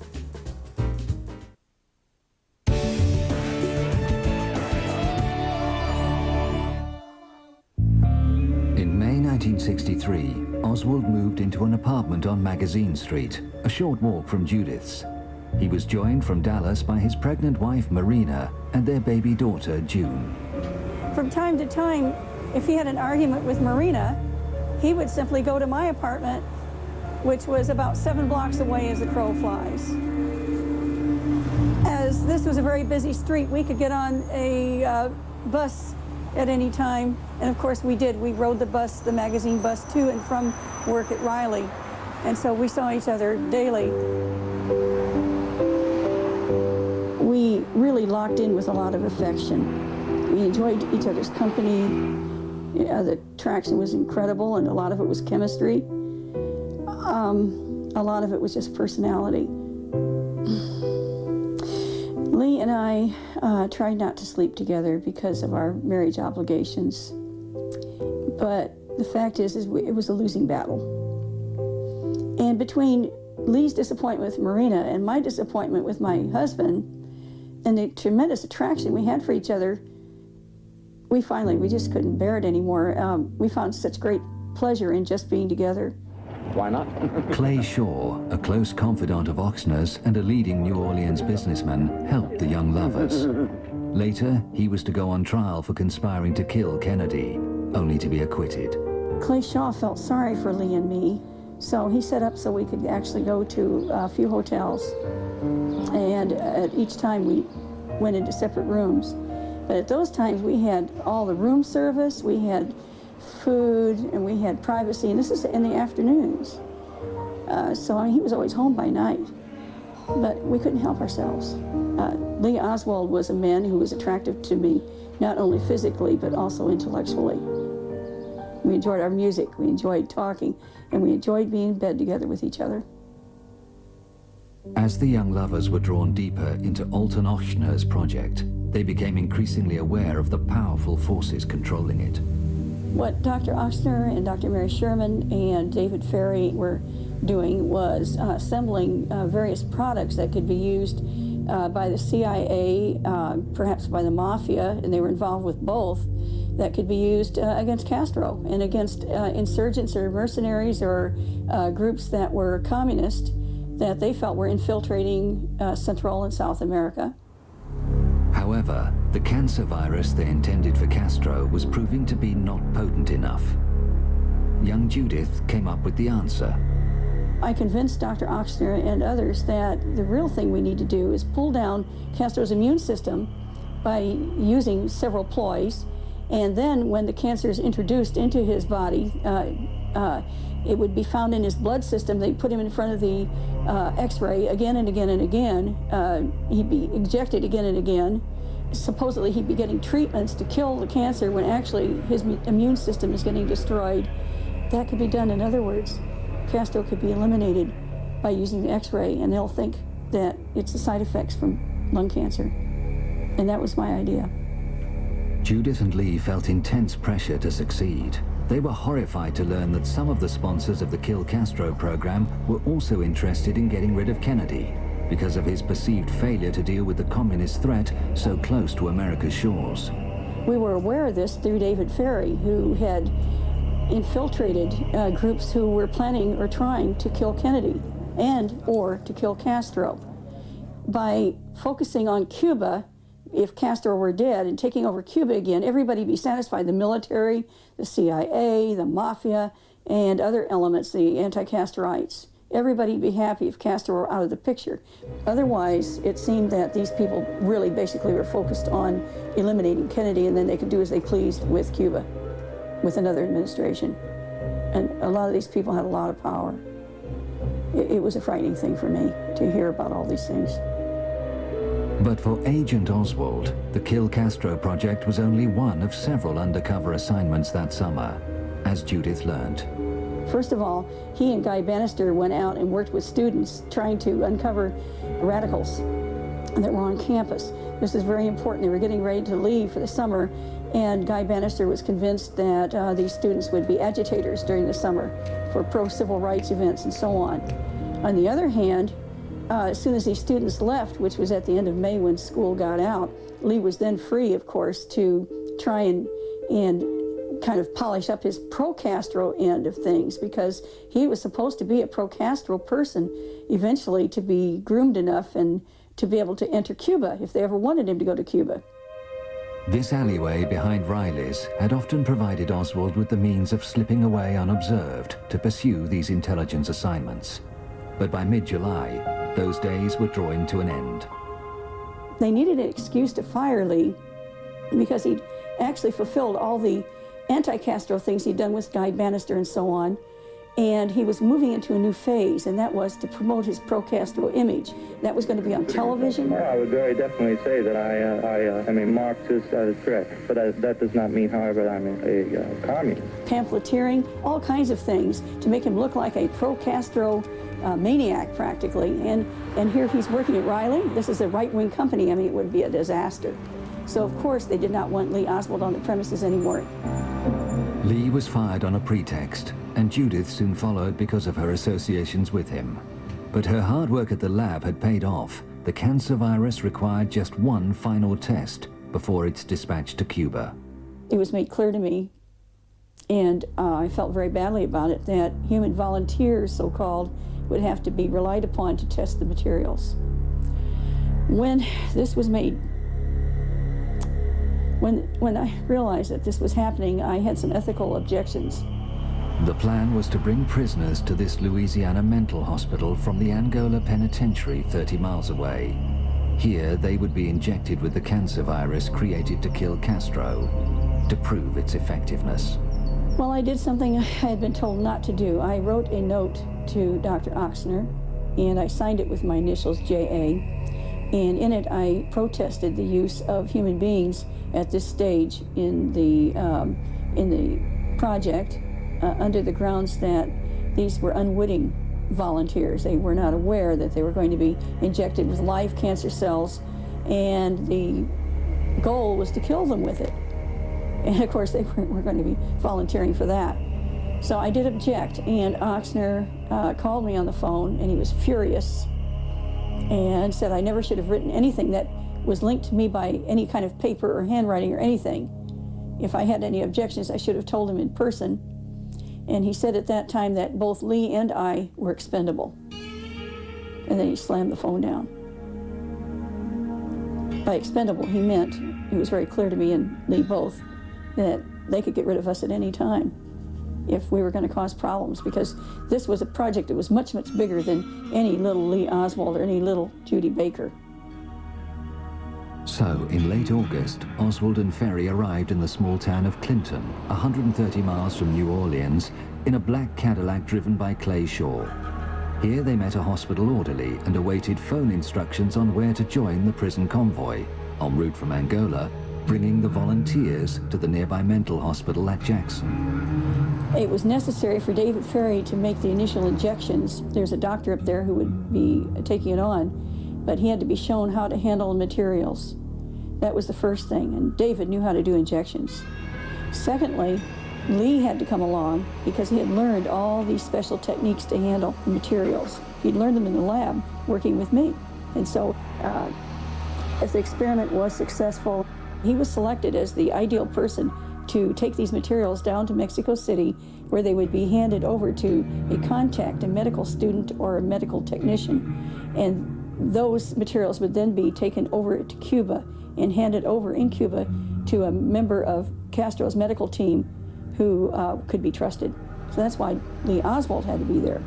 Speaker 1: In May 1963, Oswald moved into an apartment on Magazine Street, a short walk from Judith's. He was joined from Dallas by his pregnant wife, Marina, and their baby daughter, June.
Speaker 7: From time to time, if he had an argument with Marina, he would simply go to my apartment, which was about 7 blocks away as the crow flies. As this was a very busy street, we could get on a bus at any time, and of course we did. We rode the bus, the magazine bus, to and from work at Riley, and so we saw each other daily. We really locked in with a lot of affection. We enjoyed each other's company. The attraction was incredible, and a lot of it was chemistry. A lot of it was just personality. Lee and I tried not to sleep together because of our marriage obligations. But the fact is it was a losing battle. And between Lee's disappointment with Marina and my disappointment with my husband, and the tremendous attraction we had for each other, we just couldn't bear it anymore. We found such great pleasure in just being together.
Speaker 1: Why not? Clay Shaw, a close confidant of Oxner's and a leading New Orleans businessman, helped the young lovers. Later, he was to go on trial for conspiring to kill Kennedy, only to be acquitted.
Speaker 7: Clay Shaw felt sorry for Lee and me, so he set up so we could actually go to a few hotels. And at each time we went into separate rooms. But at those times we had all the room service, we had food, and we had privacy, and this is in the afternoons. So I mean, he was always home by night, but we couldn't help ourselves. Lee Oswald was a man who was attractive to me, not only physically, but also intellectually. We enjoyed our music, we enjoyed talking, and we enjoyed being in bed together with each other.
Speaker 1: As the young lovers were drawn deeper into Alton Ochsner's project, they became increasingly aware of the powerful forces controlling it.
Speaker 7: What Dr. Ochsner and Dr. Mary Sherman and David Ferry were doing was assembling various products that could be used by the CIA, perhaps by the Mafia, and they were involved with both, that could be used against Castro and against insurgents or mercenaries or groups that were communist that they felt were infiltrating Central and South America.
Speaker 1: However, the cancer virus they intended for Castro was proving to be not potent enough. Young Judith came up with the answer.
Speaker 7: I convinced Dr. Ochsner and others that the real thing we need to do is pull down Castro's immune system by using several ploys, and then when the cancer is introduced into his body, it would be found in his blood system. They'd put him in front of the X-ray again and again and again. He'd be injected again and again. Supposedly he'd be getting treatments to kill the cancer when actually his immune system is getting destroyed. That could be done. In other words, Castro could be eliminated by using the X-ray, and they'll think that it's the side effects from lung cancer. And that was my idea.
Speaker 1: Judith and Lee felt intense pressure to succeed. They were horrified to learn that some of the sponsors of the Kill Castro program were also interested in getting rid of Kennedy because of his perceived failure to deal with the communist threat so close to America's shores.
Speaker 7: We were aware of this through David Ferry, who had infiltrated groups who were planning or trying to kill Kennedy or to kill Castro. By focusing on Cuba, if Castro were dead, and taking over Cuba again, everybody would be satisfied. The military, the CIA, the mafia, and other elements, the anti-Castroites. Everybody would be happy if Castro were out of the picture. Otherwise, it seemed that these people really basically were focused on eliminating Kennedy, and then they could do as they pleased with Cuba, with another administration. And a lot of these people had a lot of power. It was a frightening thing for me to hear about all these things.
Speaker 1: But for Agent Oswald, the Kill Castro project was only one of several undercover assignments that summer, as Judith learned.
Speaker 7: First of all, he and Guy Bannister went out and worked with students trying to uncover radicals that were on campus. This is very important. They were getting ready to leave for the summer, and Guy Bannister was convinced that these students would be agitators during the summer for pro-civil rights events and so on. On the other hand, as soon as these students left, which was at the end of May when school got out, Lee was then free, of course, to try and kind of polish up his pro-Castro end of things, because he was supposed to be a pro-Castro person eventually, to be groomed enough and to be able to enter Cuba if they ever wanted him to go to Cuba.
Speaker 1: This alleyway behind Riley's had often provided Oswald with the means of slipping away unobserved to pursue these intelligence assignments. But by mid-July, those days were drawing to an end.
Speaker 7: They needed an excuse to fire Lee because he'd actually fulfilled all the anti-Castro things he'd done with Guy Bannister and so on, and he was moving into a new phase, and that was to promote his pro-Castro image. That was going to be on television.
Speaker 18: Well, I would very definitely say that I am a Marxist, that is correct. But that does not mean, however, I'm a communist.
Speaker 7: Pamphleteering, all kinds of things to make him look like a pro-Castro maniac, practically. And here he's working at Riley. This is a right-wing company. I mean, it would be a disaster. So, of course, they did not want Lee Oswald on the premises anymore.
Speaker 1: Lee was fired on a pretext, and Judith soon followed because of her associations with him. But her hard work at the lab had paid off. The cancer virus required just one final test before it's dispatched to Cuba.
Speaker 7: It was made clear to me, and I felt very badly about it, that human volunteers, so-called, would have to be relied upon to test the materials. When this was made, when I realized that this was happening, I had some ethical objections.
Speaker 1: The plan was to bring prisoners to this Louisiana mental hospital from the Angola penitentiary 30 miles away. Here, they would be injected with the cancer virus created to kill Castro, to prove its effectiveness.
Speaker 7: Well, I did something I had been told not to do. I wrote a note to Dr. Ochsner, and I signed it with my initials, J.A., and in it I protested the use of human beings at this stage in the project, under the grounds that these were unwitting volunteers. They were not aware that they were going to be injected with live cancer cells, and the goal was to kill them with it. And of course, they were going to be volunteering for that. So I did object, and Ochsner called me on the phone, and he was furious and said I never should have written anything that was linked to me by any kind of paper or handwriting or anything. If I had any objections, I should have told him in person. And he said at that time that both Lee and I were expendable. And then he slammed the phone down. By expendable, he meant, it was very clear to me and Lee both, that they could get rid of us at any time if we were going to cause problems, because this was a project that was much, much bigger than any little Lee Oswald or any little Judy Baker.
Speaker 1: So, in late August, Oswald and Ferry arrived in the small town of Clinton, 130 miles from New Orleans, in a black Cadillac driven by Clay Shaw. Here they met a hospital orderly and awaited phone instructions on where to join the prison convoy, en route from Angola, bringing the volunteers to the nearby mental hospital at Jackson.
Speaker 7: It was necessary for David Ferry to make the initial injections. There's a doctor up there who would be taking it on, but he had to be shown how to handle the materials. That was the first thing, and David knew how to do injections. Secondly, Lee had to come along because he had learned all these special techniques to handle the materials. He'd learned them in the lab working with me. And so, as the experiment was successful, he was selected as the ideal person to take these materials down to Mexico City, where they would be handed over to a contact, a medical student or a medical technician. And those materials would then be taken over to Cuba and handed over in Cuba to a member of Castro's medical team who could be trusted. So that's why Lee Oswald had to be there.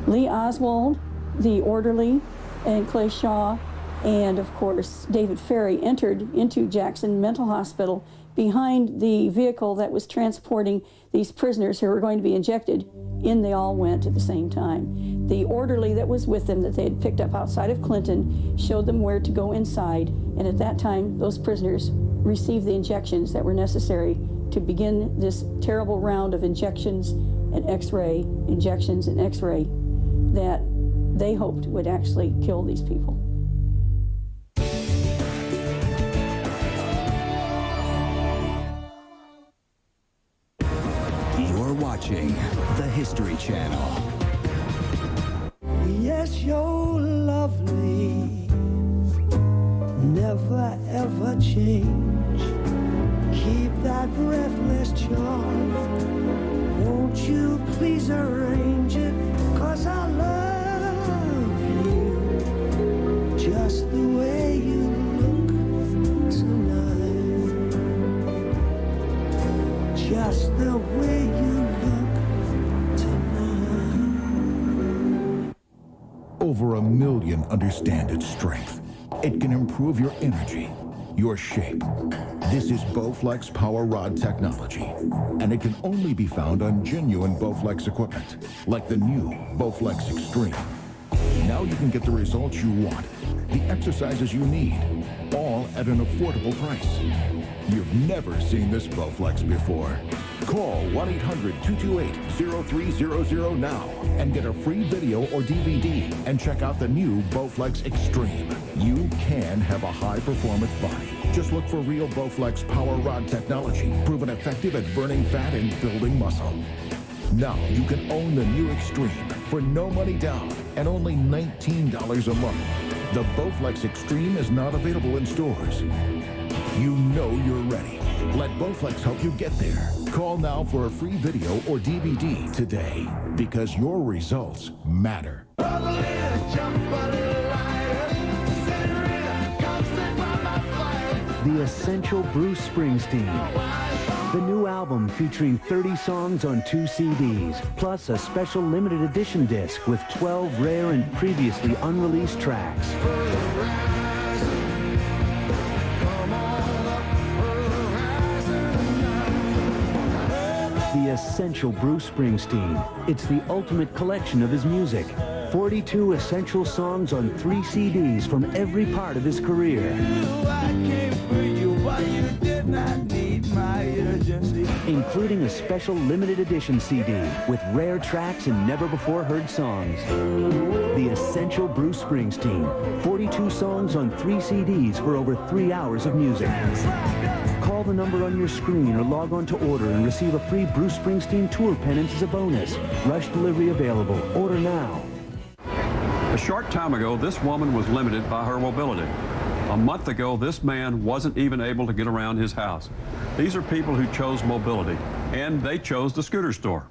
Speaker 7: Lee Oswald, the orderly, and Clay Shaw, and of course David Ferry entered into Jackson Mental Hospital behind the vehicle that was transporting these prisoners who were going to be injected. In they all went at the same time. The orderly that was with them that they had picked up outside of Clinton showed them where to go inside, and at that time those prisoners received the injections that were necessary to begin this terrible round of injections and x-ray, injections and x-ray that they hoped would actually kill these people.
Speaker 1: You're watching the History Channel.
Speaker 3: Yes, you're lovely, never ever change. Keep that breathless charm. Won't you please arrange it? 'Cause I love you just the way you look tonight. Just the way you look tonight.
Speaker 5: Over 1 million understand its strength. It can improve your energy, your shape. This is Bowflex Power Rod technology, and it can only be found on genuine Bowflex equipment, like the new Bowflex Extreme. Now you can get the results you want, the exercises you need, all at an affordable price. You've never seen this Bowflex before. Call 1-800-228-0300 now and get a free video or DVD and check out the new Bowflex Extreme. You can have a high-performance body. Just look for real Bowflex Power Rod technology, proven effective at burning fat and building muscle. Now you can own the new Extreme for no money down and only $19 a month. The Bowflex Extreme is not available in stores. You know you're ready. Let Bowflex help you get there. Call now for a free video or DVD today, because your results matter.
Speaker 19: The Essential Bruce Springsteen. The new album featuring 30 songs on 2 CDs, plus a special limited edition disc with 12 rare and previously unreleased tracks. The Essential Bruce Springsteen. It's the ultimate collection of his music. 42 essential songs on 3 CDs from every part of his career. Including a special limited edition CD with rare tracks and never-before-heard songs. The Essential Bruce Springsteen. 42 songs on 3 CDs for over 3 hours of music. Call the number on your screen or log on to order and receive a free Bruce Springsteen tour pennant as a bonus. Rush delivery available. Order now.
Speaker 21: A short time ago, this woman was limited by her mobility. A month ago, this man wasn't even able to get around his house. These are people who chose mobility, and they chose the scooter store.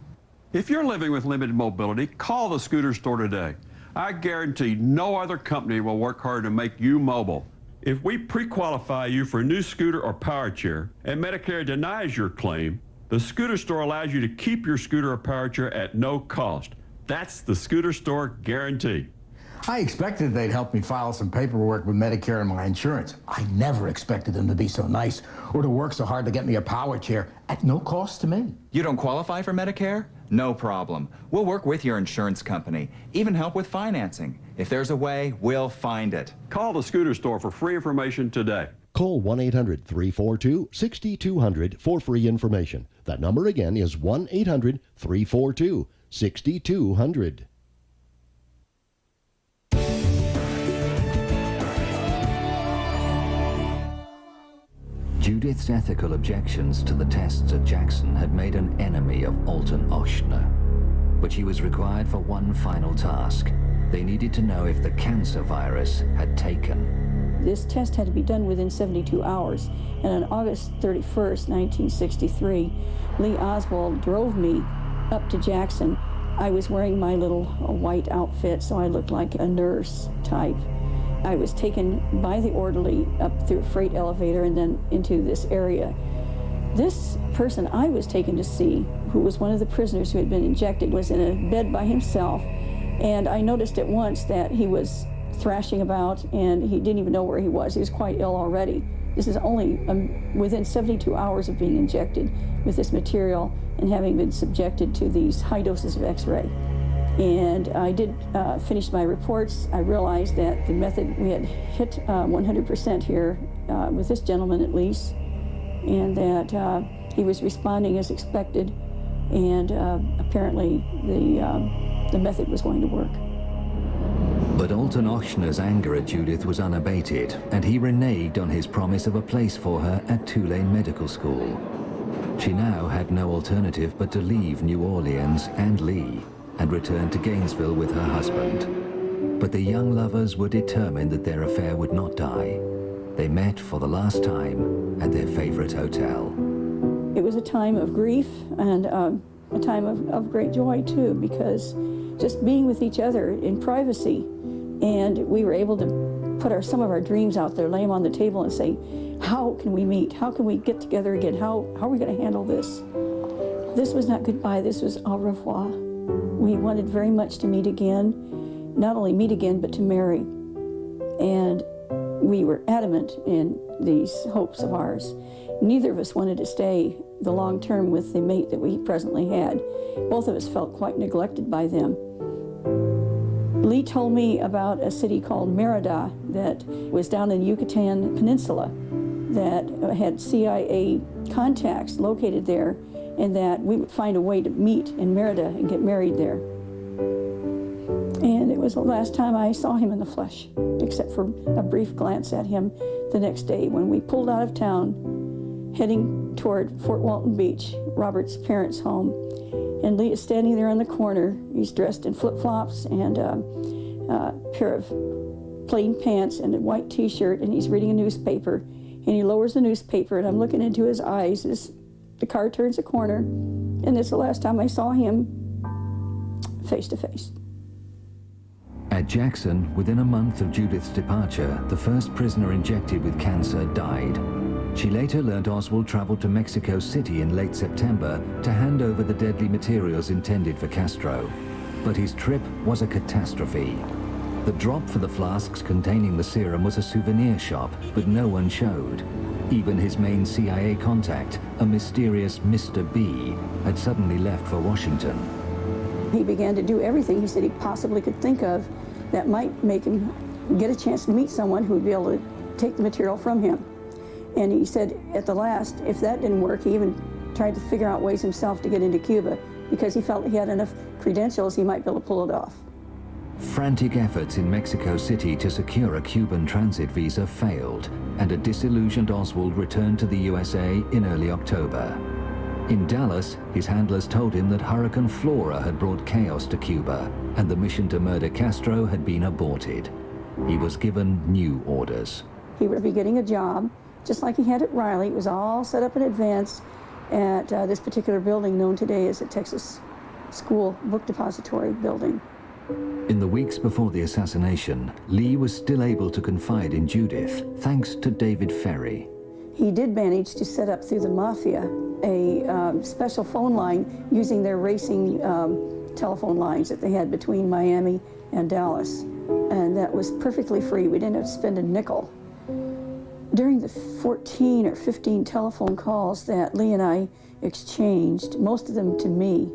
Speaker 21: If you're living with limited mobility, call the scooter store today. I guarantee no other company will work harder to make you mobile. If we pre-qualify you for a new scooter or power chair, and Medicare denies your claim, the scooter store allows you to keep your scooter or power chair at no cost. That's the scooter store guarantee.
Speaker 22: I expected they'd help me file some paperwork with Medicare and my insurance. I never expected them to be so nice or to work so hard to get me a power chair at no cost to me.
Speaker 23: You don't qualify for Medicare? No problem. We'll work with your insurance company, even help with financing. If there's a way, we'll find it.
Speaker 21: Call the scooter store for free information today.
Speaker 24: Call 1-800-342-6200 for free information. That number again is 1-800-342-6200.
Speaker 1: Judith's ethical objections to the tests at Jackson had made an enemy of Alton Ochsner. But she was required for one final task. They needed to know if the cancer virus had taken.
Speaker 7: This test had to be done within 72 hours, and on August 31st, 1963, Lee Oswald drove me up to Jackson. I was wearing my little white outfit, so I looked like a nurse type. I was taken by the orderly up through a freight elevator and then into this area. This person I was taken to see, who was one of the prisoners who had been injected, was in a bed by himself, and I noticed at once that he was thrashing about and he didn't even know where he was. He was quite ill already. This is only within 72 hours of being injected with this material and having been subjected to these high doses of X-ray. And I did finish my reports. I realized that the method, we had hit 100% here, with this gentleman at least, and that he was responding as expected, and apparently the method was going to work.
Speaker 1: But Alton Ochsner's anger at Judith was unabated, and he reneged on his promise of a place for her at Tulane Medical School. She now had no alternative but to leave New Orleans and Lee and return to Gainesville with her husband. But the young lovers were determined that their affair would not die. They met for the last time at their favorite hotel.
Speaker 7: It was a time of grief and a time of great joy too, because just being with each other in privacy, and we were able to put some of our dreams out there, lay them on the table and say, how can we meet? How can we get together again? How are we going to handle this? This was not goodbye, this was au revoir. We wanted very much to meet again, not only meet again, but to marry. And we were adamant in these hopes of ours. Neither of us wanted to stay the long term with the mate that we presently had. Both of us felt quite neglected by them. Lee told me about a city called Merida that was down in the Yucatan Peninsula that had CIA contacts located there, and that we would find a way to meet in Merida and get married there. And it was the last time I saw him in the flesh, except for a brief glance at him the next day when we pulled out of town, heading toward Fort Walton Beach, Robert's parents' home. And Lee is standing there in the corner. He's dressed in flip-flops and a pair of plain pants and a white t-shirt, and he's reading a newspaper. And he lowers the newspaper, and I'm looking into his eyes as the car turns a corner, and it's the last time I saw him face to face.
Speaker 1: At Jackson, within a month of Judith's departure, the first prisoner injected with cancer died. She later learned Oswald traveled to Mexico City in late September to hand over the deadly materials intended for Castro. But his trip was a catastrophe. The drop for the flasks containing the serum was a souvenir shop, but no one showed. Even his main CIA contact, a mysterious Mr. B, had suddenly left for Washington.
Speaker 7: He began to do everything he said he possibly could think of that might make him get a chance to meet someone who would be able to take the material from him. And he said at the last, if that didn't work, he even tried to figure out ways himself to get into Cuba because he felt he had enough credentials he might be able to pull it off.
Speaker 1: Frantic efforts in Mexico City to secure a Cuban transit visa failed, and a disillusioned Oswald returned to the USA in early October. In Dallas, his handlers told him that Hurricane Flora had brought chaos to Cuba, and the mission to murder Castro had been aborted. He was given new orders.
Speaker 7: He would be getting a job, just like he had at Riley. It was all set up in advance at this particular building known today as the Texas School Book Depository building.
Speaker 1: In the weeks before the assassination, Lee was still able to confide in Judith, thanks to David Ferry.
Speaker 7: He did manage to set up through the Mafia a special phone line using their racing telephone lines that they had between Miami and Dallas. And that was perfectly free. We didn't have to spend a nickel. During the 14 or 15 telephone calls that Lee and I exchanged, most of them to me,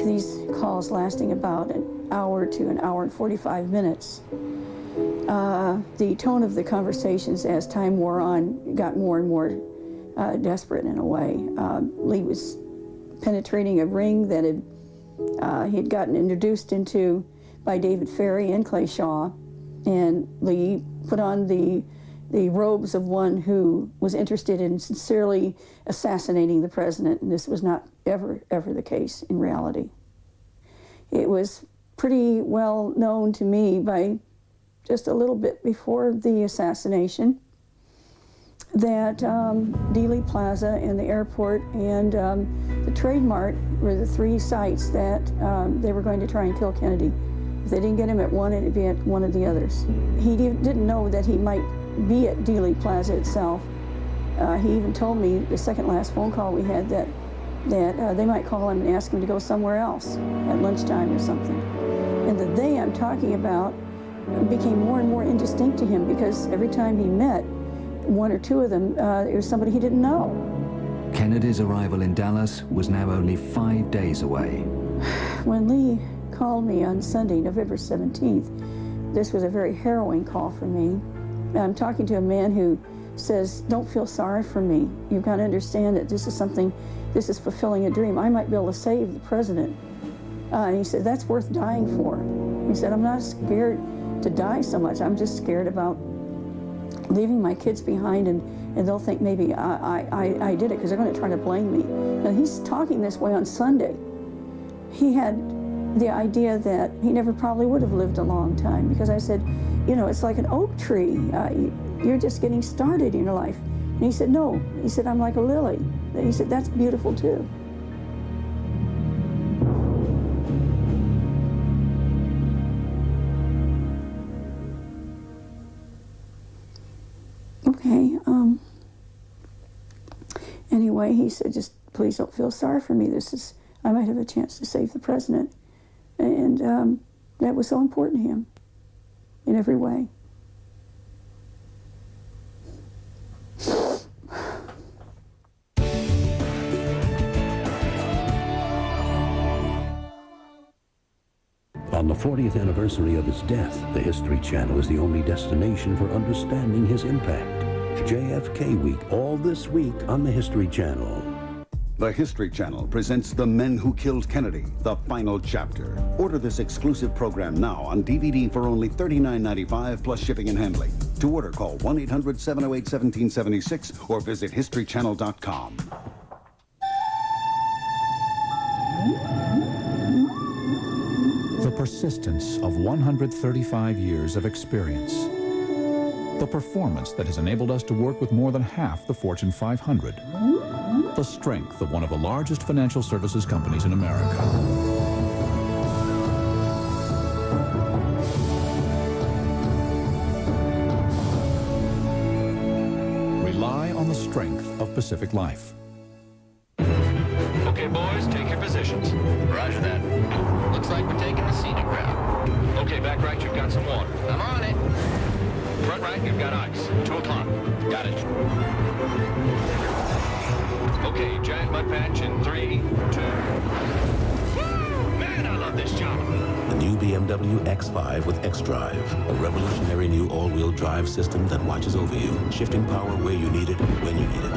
Speaker 7: these calls lasting about an hour to an hour and 45 minutes. The tone of the conversations as time wore on got more and more desperate in a way. Lee was penetrating a ring that he had gotten introduced into by David Ferry and Clay Shaw, and Lee put on the the robes of one who was interested in sincerely assassinating the president, and this was not ever the case in reality. It was pretty well known to me by just a little bit before the assassination that Dealey Plaza and the airport and the Trade Mart were the three sites that they were going to try and kill Kennedy. If they didn't get him at one, it'd be at one of the others. He didn't know that he might be at Dealey Plaza itself. He even told me the second last phone call we had that they might call him and ask him to go somewhere else at lunchtime or something. And the they I'm talking about became more and more indistinct to him because every time he met one or two of them, it was somebody he didn't know.
Speaker 1: Kennedy's arrival in Dallas was now only 5 days away.
Speaker 7: When Lee called me on Sunday, November 17th, this was a very harrowing call for me. I'm talking to a man who says, don't feel sorry for me. You've got to understand that this is fulfilling a dream. I might be able to save the president. And he said, that's worth dying for. He said, I'm not scared to die so much. I'm just scared about leaving my kids behind and they'll think maybe I did it because they're going to try to blame me. Now, he's talking this way on Sunday. He had the idea that he never probably would have lived a long time because I said, you know, it's like an oak tree. You're just getting started in your life. And he said, no. He said, I'm like a lily. He said, that's beautiful too. Okay, anyway, he said, just please don't feel sorry for me. I might have a chance to save the president. And that was so important to him in every way.
Speaker 13: On the 40th anniversary of his death, the History Channel is the only destination for understanding his impact. JFK Week, all this week on the History Channel.
Speaker 2: The History Channel presents The Men Who Killed Kennedy, the final chapter. Order this exclusive program now on DVD for only $39.95 plus shipping and handling. To order, call 1-800-708-1776 or visit historychannel.com.
Speaker 4: The persistence of 135 years of experience. The performance that has enabled us to work with more than half the Fortune 500. The strength of one of the largest financial services companies in America. Rely on the strength of Pacific Life.
Speaker 9: Okay, boys, take your positions. Roger that. Looks like we're taking the scenic route. Okay, back right, you've got some water. I'm on it. Front right, you've got ice. 2 o'clock. Got it. Okay, giant mud patch in 3, 2. Man, I love this job.
Speaker 14: The new BMW X5 with X-Drive, a revolutionary new all-wheel drive system that watches over you, shifting power where you need it, when you need it.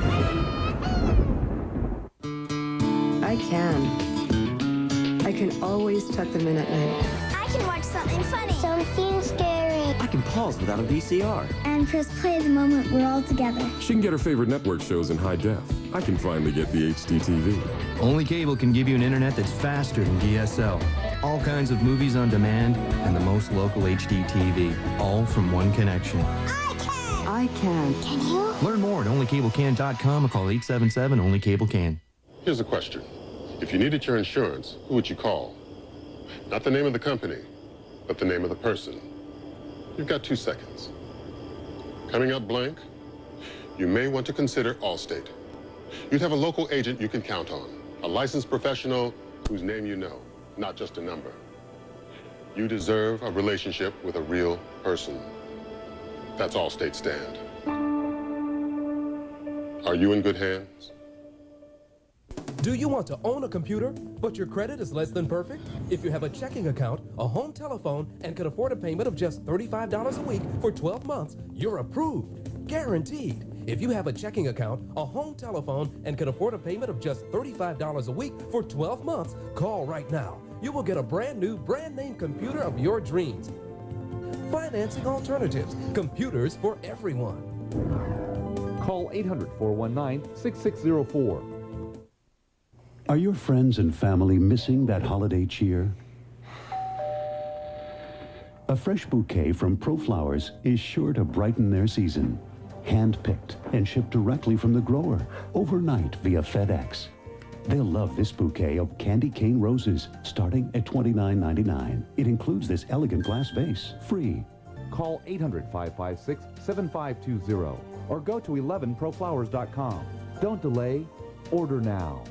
Speaker 15: I can. I can always tuck them in at night.
Speaker 16: I can watch something funny. Something scary.
Speaker 25: I can pause without a VCR.
Speaker 16: And press play the moment we're all together.
Speaker 26: She can get her favorite network shows in high def. I can finally get the HD TV.
Speaker 29: Only Cable can give you an internet that's faster than DSL. All kinds of movies on demand and the most local HD TV. All from one connection.
Speaker 15: I can.
Speaker 16: Can you?
Speaker 29: Learn more at onlycablecan.com or call 877-ONLY-CABLE-CAN.
Speaker 26: Here's a question. If you needed your insurance, who would you call? Not the name of the company, but the name of the person. You've got 2 seconds. Coming up blank, you may want to consider Allstate. You'd have a local agent you can count on, a licensed professional whose name you know, not just a number. You deserve a relationship with a real person. That's Allstate stand. Are you in good hands?
Speaker 30: Do you want to own a computer, but your credit is less than perfect? If you have a checking account, a home telephone, and can afford a payment of just $35 a week for 12 months, you're approved. Guaranteed. If you have a checking account, a home telephone, and can afford a payment of just $35 a week for 12 months, call right now. You will get a brand new, brand name computer of your dreams. Financing alternatives. Computers for everyone.
Speaker 6: Call 800-419-6604.
Speaker 8: Are your friends and family missing that holiday cheer? A fresh bouquet from ProFlowers is sure to brighten their season. Hand-picked and shipped directly from the grower, overnight via FedEx. They'll love this bouquet of candy cane roses, starting at $29.99. It includes this elegant glass vase, free.
Speaker 6: Call 800-556-7520 or go to 11proflowers.com. Don't delay, order now.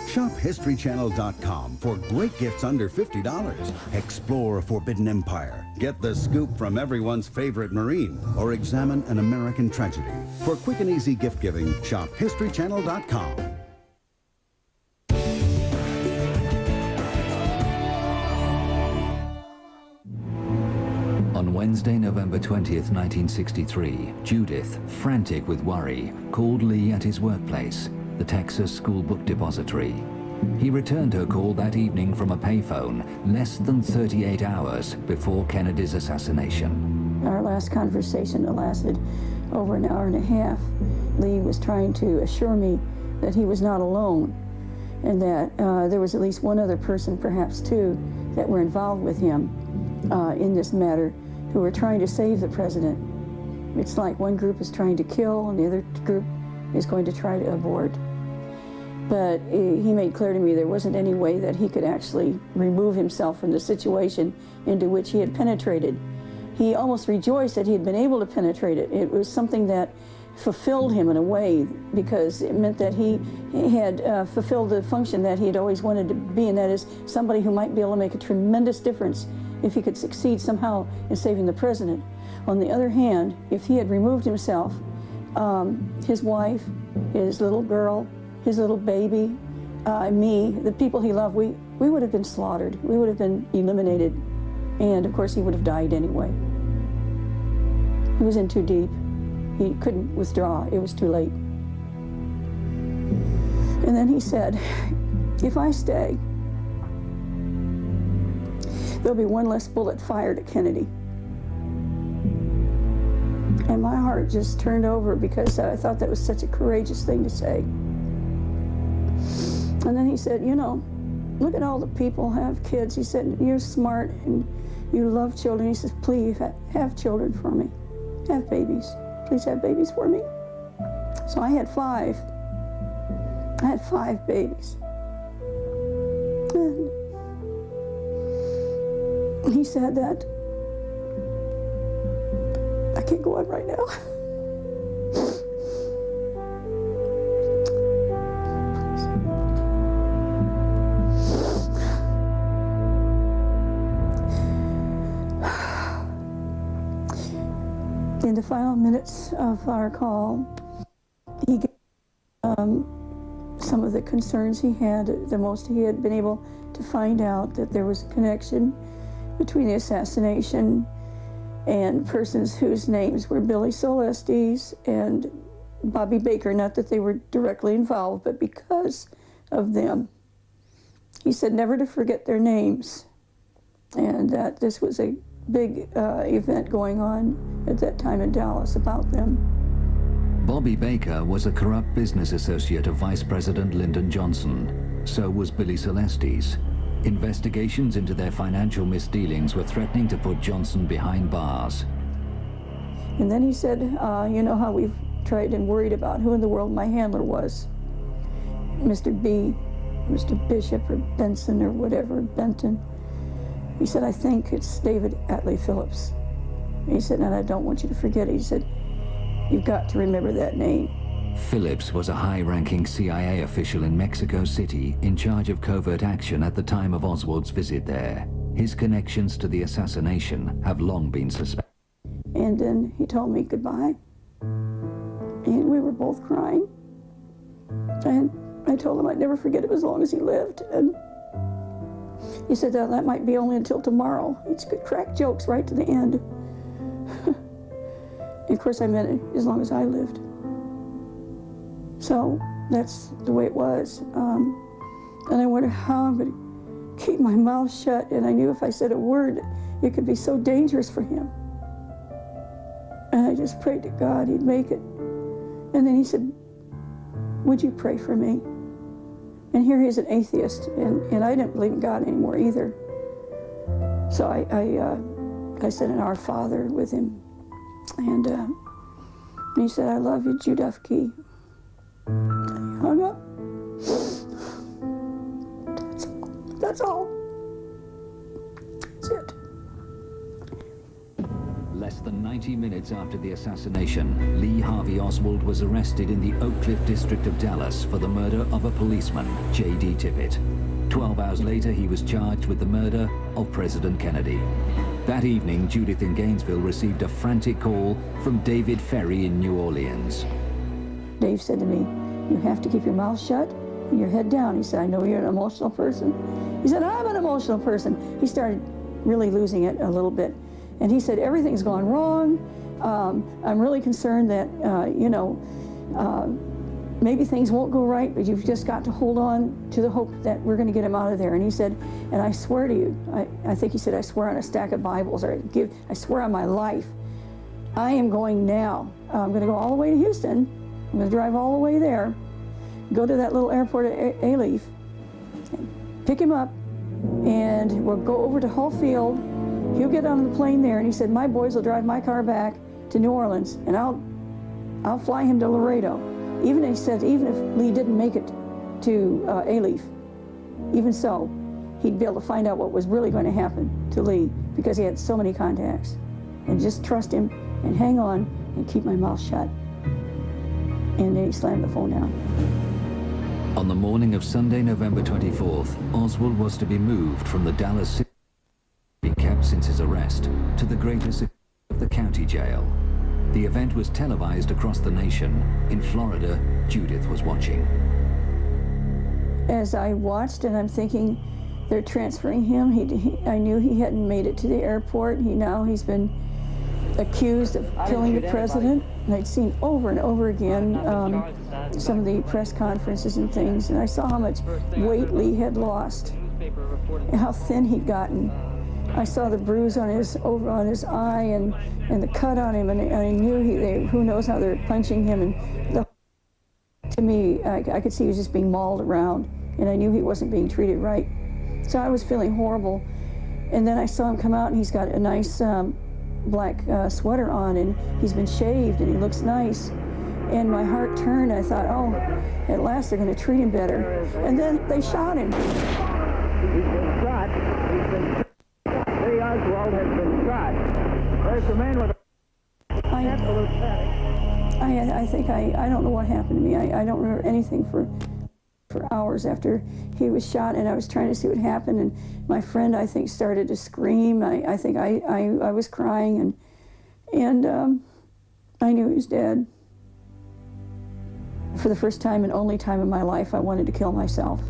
Speaker 2: Shop HistoryChannel.com for great gifts under $50. Explore a forbidden empire, get the scoop from everyone's favorite Marine, or examine an American tragedy. For quick and easy gift giving, shop HistoryChannel.com.
Speaker 1: On Wednesday, November 20th, 1963, Judith, frantic with worry, called Lee at his workplace, the Texas School Book Depository. He returned her call that evening from a payphone less than 38 hours before Kennedy's assassination.
Speaker 7: Our last conversation lasted over an hour and a half. Lee was trying to assure me that he was not alone and that there was at least one other person, perhaps two, that were involved with him in this matter, who were trying to save the president. It's like one group is trying to kill and the other group is going to try to abort. But he made clear to me there wasn't any way that he could actually remove himself from the situation into which he had penetrated. He almost rejoiced that he had been able to penetrate it. It was something that fulfilled him in a way, because it meant that he had fulfilled the function that he had always wanted to be, and that is somebody who might be able to make a tremendous difference if he could succeed somehow in saving the president. On the other hand, if he had removed himself, his wife, his little girl, his little baby, me, the people he loved, we would have been slaughtered. We would have been eliminated. And of course, he would have died anyway. He was in too deep. He couldn't withdraw. It was too late. And then he said, if I stay, there'll be one less bullet fired at Kennedy. And my heart just turned over because I thought that was such a courageous thing to say. And then he said, you know, look at all the people who have kids. He said, you're smart and you love children. He says, please have children for me. Have babies. Please have babies for me. So I had 5. I had 5 babies. And he said that I can't go on right now. In the final minutes of our call, he gave some of the concerns he had. The most he had been able to find out that there was a connection between the assassination and persons whose names were Billy Solestes and Bobby Baker. Not that they were directly involved, but because of them. He said never to forget their names, and that this was a big event going on at that time in Dallas about them.
Speaker 1: Bobby Baker was a corrupt business associate of Vice President Lyndon Johnson. So was Billy Solestes. Investigations into their financial misdealings were threatening to put Johnson behind bars.
Speaker 7: And then he said, you know how we've tried and worried about who in the world my handler was. Mr. B, Mr. Bishop, or Benson, or whatever, Benton. He said, I think it's David Atlee Phillips. He said, and I don't want you to forget it. He said, you've got to remember that name.
Speaker 1: Phillips was a high-ranking CIA official in Mexico City in charge of covert action at the time of Oswald's visit there. His connections to the assassination have long been suspected.
Speaker 7: And then he told me goodbye. And we were both crying. And I told him I'd never forget it as long as he lived. And he said that might be only until tomorrow. He could crack jokes right to the end. And of course I meant it as long as I lived. So that's the way it was. And I wondered how I'm going to keep my mouth shut. And I knew if I said a word, it could be so dangerous for him. And I just prayed to God he'd make it. And then he said, would you pray for me? And here he's an atheist, and I didn't believe in God anymore either. So I said an Our Father with him. And he said, I love you, Judith Key. And he hung up. That's all. That's it.
Speaker 1: Less than 90 minutes after the assassination, Lee Harvey Oswald was arrested in the Oak Cliff district of Dallas for the murder of a policeman, J.D. Tippit. 12 hours later, he was charged with the murder of President Kennedy. That evening, Judith in Gainesville received a frantic call from David Ferry in New Orleans.
Speaker 7: Dave said to me, you have to keep your mouth shut and your head down. He said, I know you're an emotional person. He said, I'm an emotional person. He started really losing it a little bit. And he said, everything's gone wrong. I'm really concerned that, maybe things won't go right, but you've just got to hold on to the hope that we're going to get him out of there. And he said, and I swear to you, I think he said, I swear on a stack of Bibles, or I swear on my life, I am going now. I'm going to go all the way to Houston. I'm going to drive all the way there, go to that little airport at Alief, pick him up, and we'll go over to Hull Field. He'll get on the plane there, and he said, my boys will drive my car back to New Orleans, and I'll fly him to Laredo. Even he said, even if Lee didn't make it to Alief, even so, he'd be able to find out what was really going to happen to Lee, because he had so many contacts. And just trust him and hang on and keep my mouth shut. And then he slammed the phone down.
Speaker 1: On the morning of Sunday, November 24th, Oswald was to be moved from the Dallas City, kept since his arrest, to the greater city of the county jail. The event was televised across the nation. In Florida, Judith was watching.
Speaker 7: As I watched, and I'm thinking, they're transferring him. I knew he hadn't made it to the airport. He's been accused of killing the president. And I'd seen over and over again some of the press conferences and things, and I saw how much weight Lee had lost and how thin he'd gotten. I saw the bruise on his eye and the cut on him, and I knew who knows how they're punching him. And to me, I could see he was just being mauled around, and I knew he wasn't being treated right. So I was feeling horrible. And then I saw him come out, and he's got a nice black sweater on, and he's been shaved, and he looks nice. And my heart turned. I thought, oh, at last they're going to treat him better. And then they shot him.
Speaker 3: He's been shot. He's been shot. Lee Oswald has been shot. There's the man with a absolute panic.
Speaker 7: I think I don't know what happened to me. I don't remember anything for hours after he was shot, and I was trying to see what happened, and my friend, I think, started to scream. I think I was crying, and I knew he was dead. For the first time and only time in my life, I wanted to kill myself.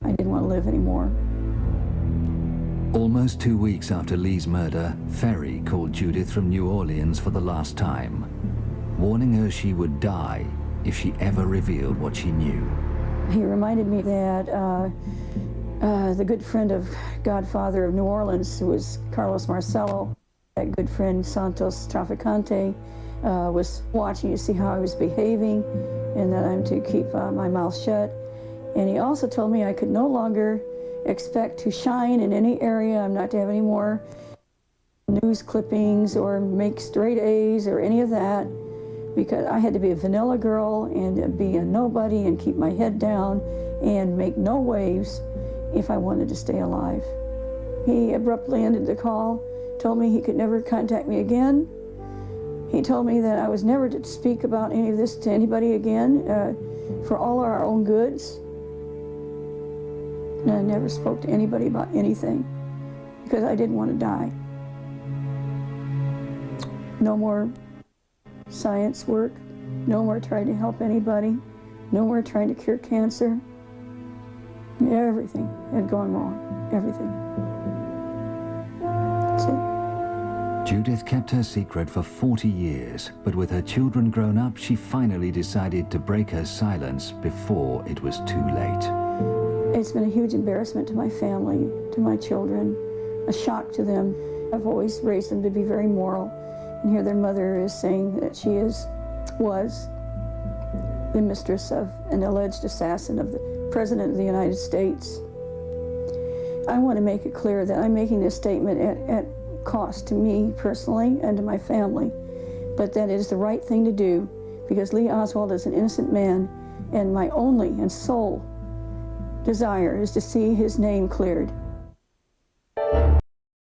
Speaker 7: I didn't want to live anymore.
Speaker 1: Almost 2 weeks after Lee's murder, Ferry called Judith from New Orleans for the last time, warning her she would die if she ever revealed what she knew.
Speaker 7: He reminded me that the good friend of Godfather of New Orleans, who was Carlos Marcello, that good friend Santos Traficante, was watching to see how I was behaving, and that I'm to keep my mouth shut. And he also told me I could no longer expect to shine in any area. I'm not to have any more news clippings or make straight A's or any of that, because I had to be a vanilla girl and be a nobody and keep my head down and make no waves if I wanted to stay alive. He abruptly ended the call, told me he could never contact me again. He told me that I was never to speak about any of this to anybody again, for all our own goods. And I never spoke to anybody about anything because I didn't want to die. No more science work, no more trying to help anybody, no more trying to cure cancer. Everything had gone wrong, everything. That's it.
Speaker 1: Judith kept her secret for 40 years, but with her children grown up, she finally decided to break her silence before it was too late.
Speaker 7: It's been a huge embarrassment to my family, to my children, a shock to them. I've always raised them to be very moral and here their mother is saying that she was the mistress of an alleged assassin of the President of the United States. I want to make it clear that I'm making this statement at cost to me personally and to my family, but that it is the right thing to do because Lee Oswald is an innocent man, and my only and sole desire is to see his name cleared.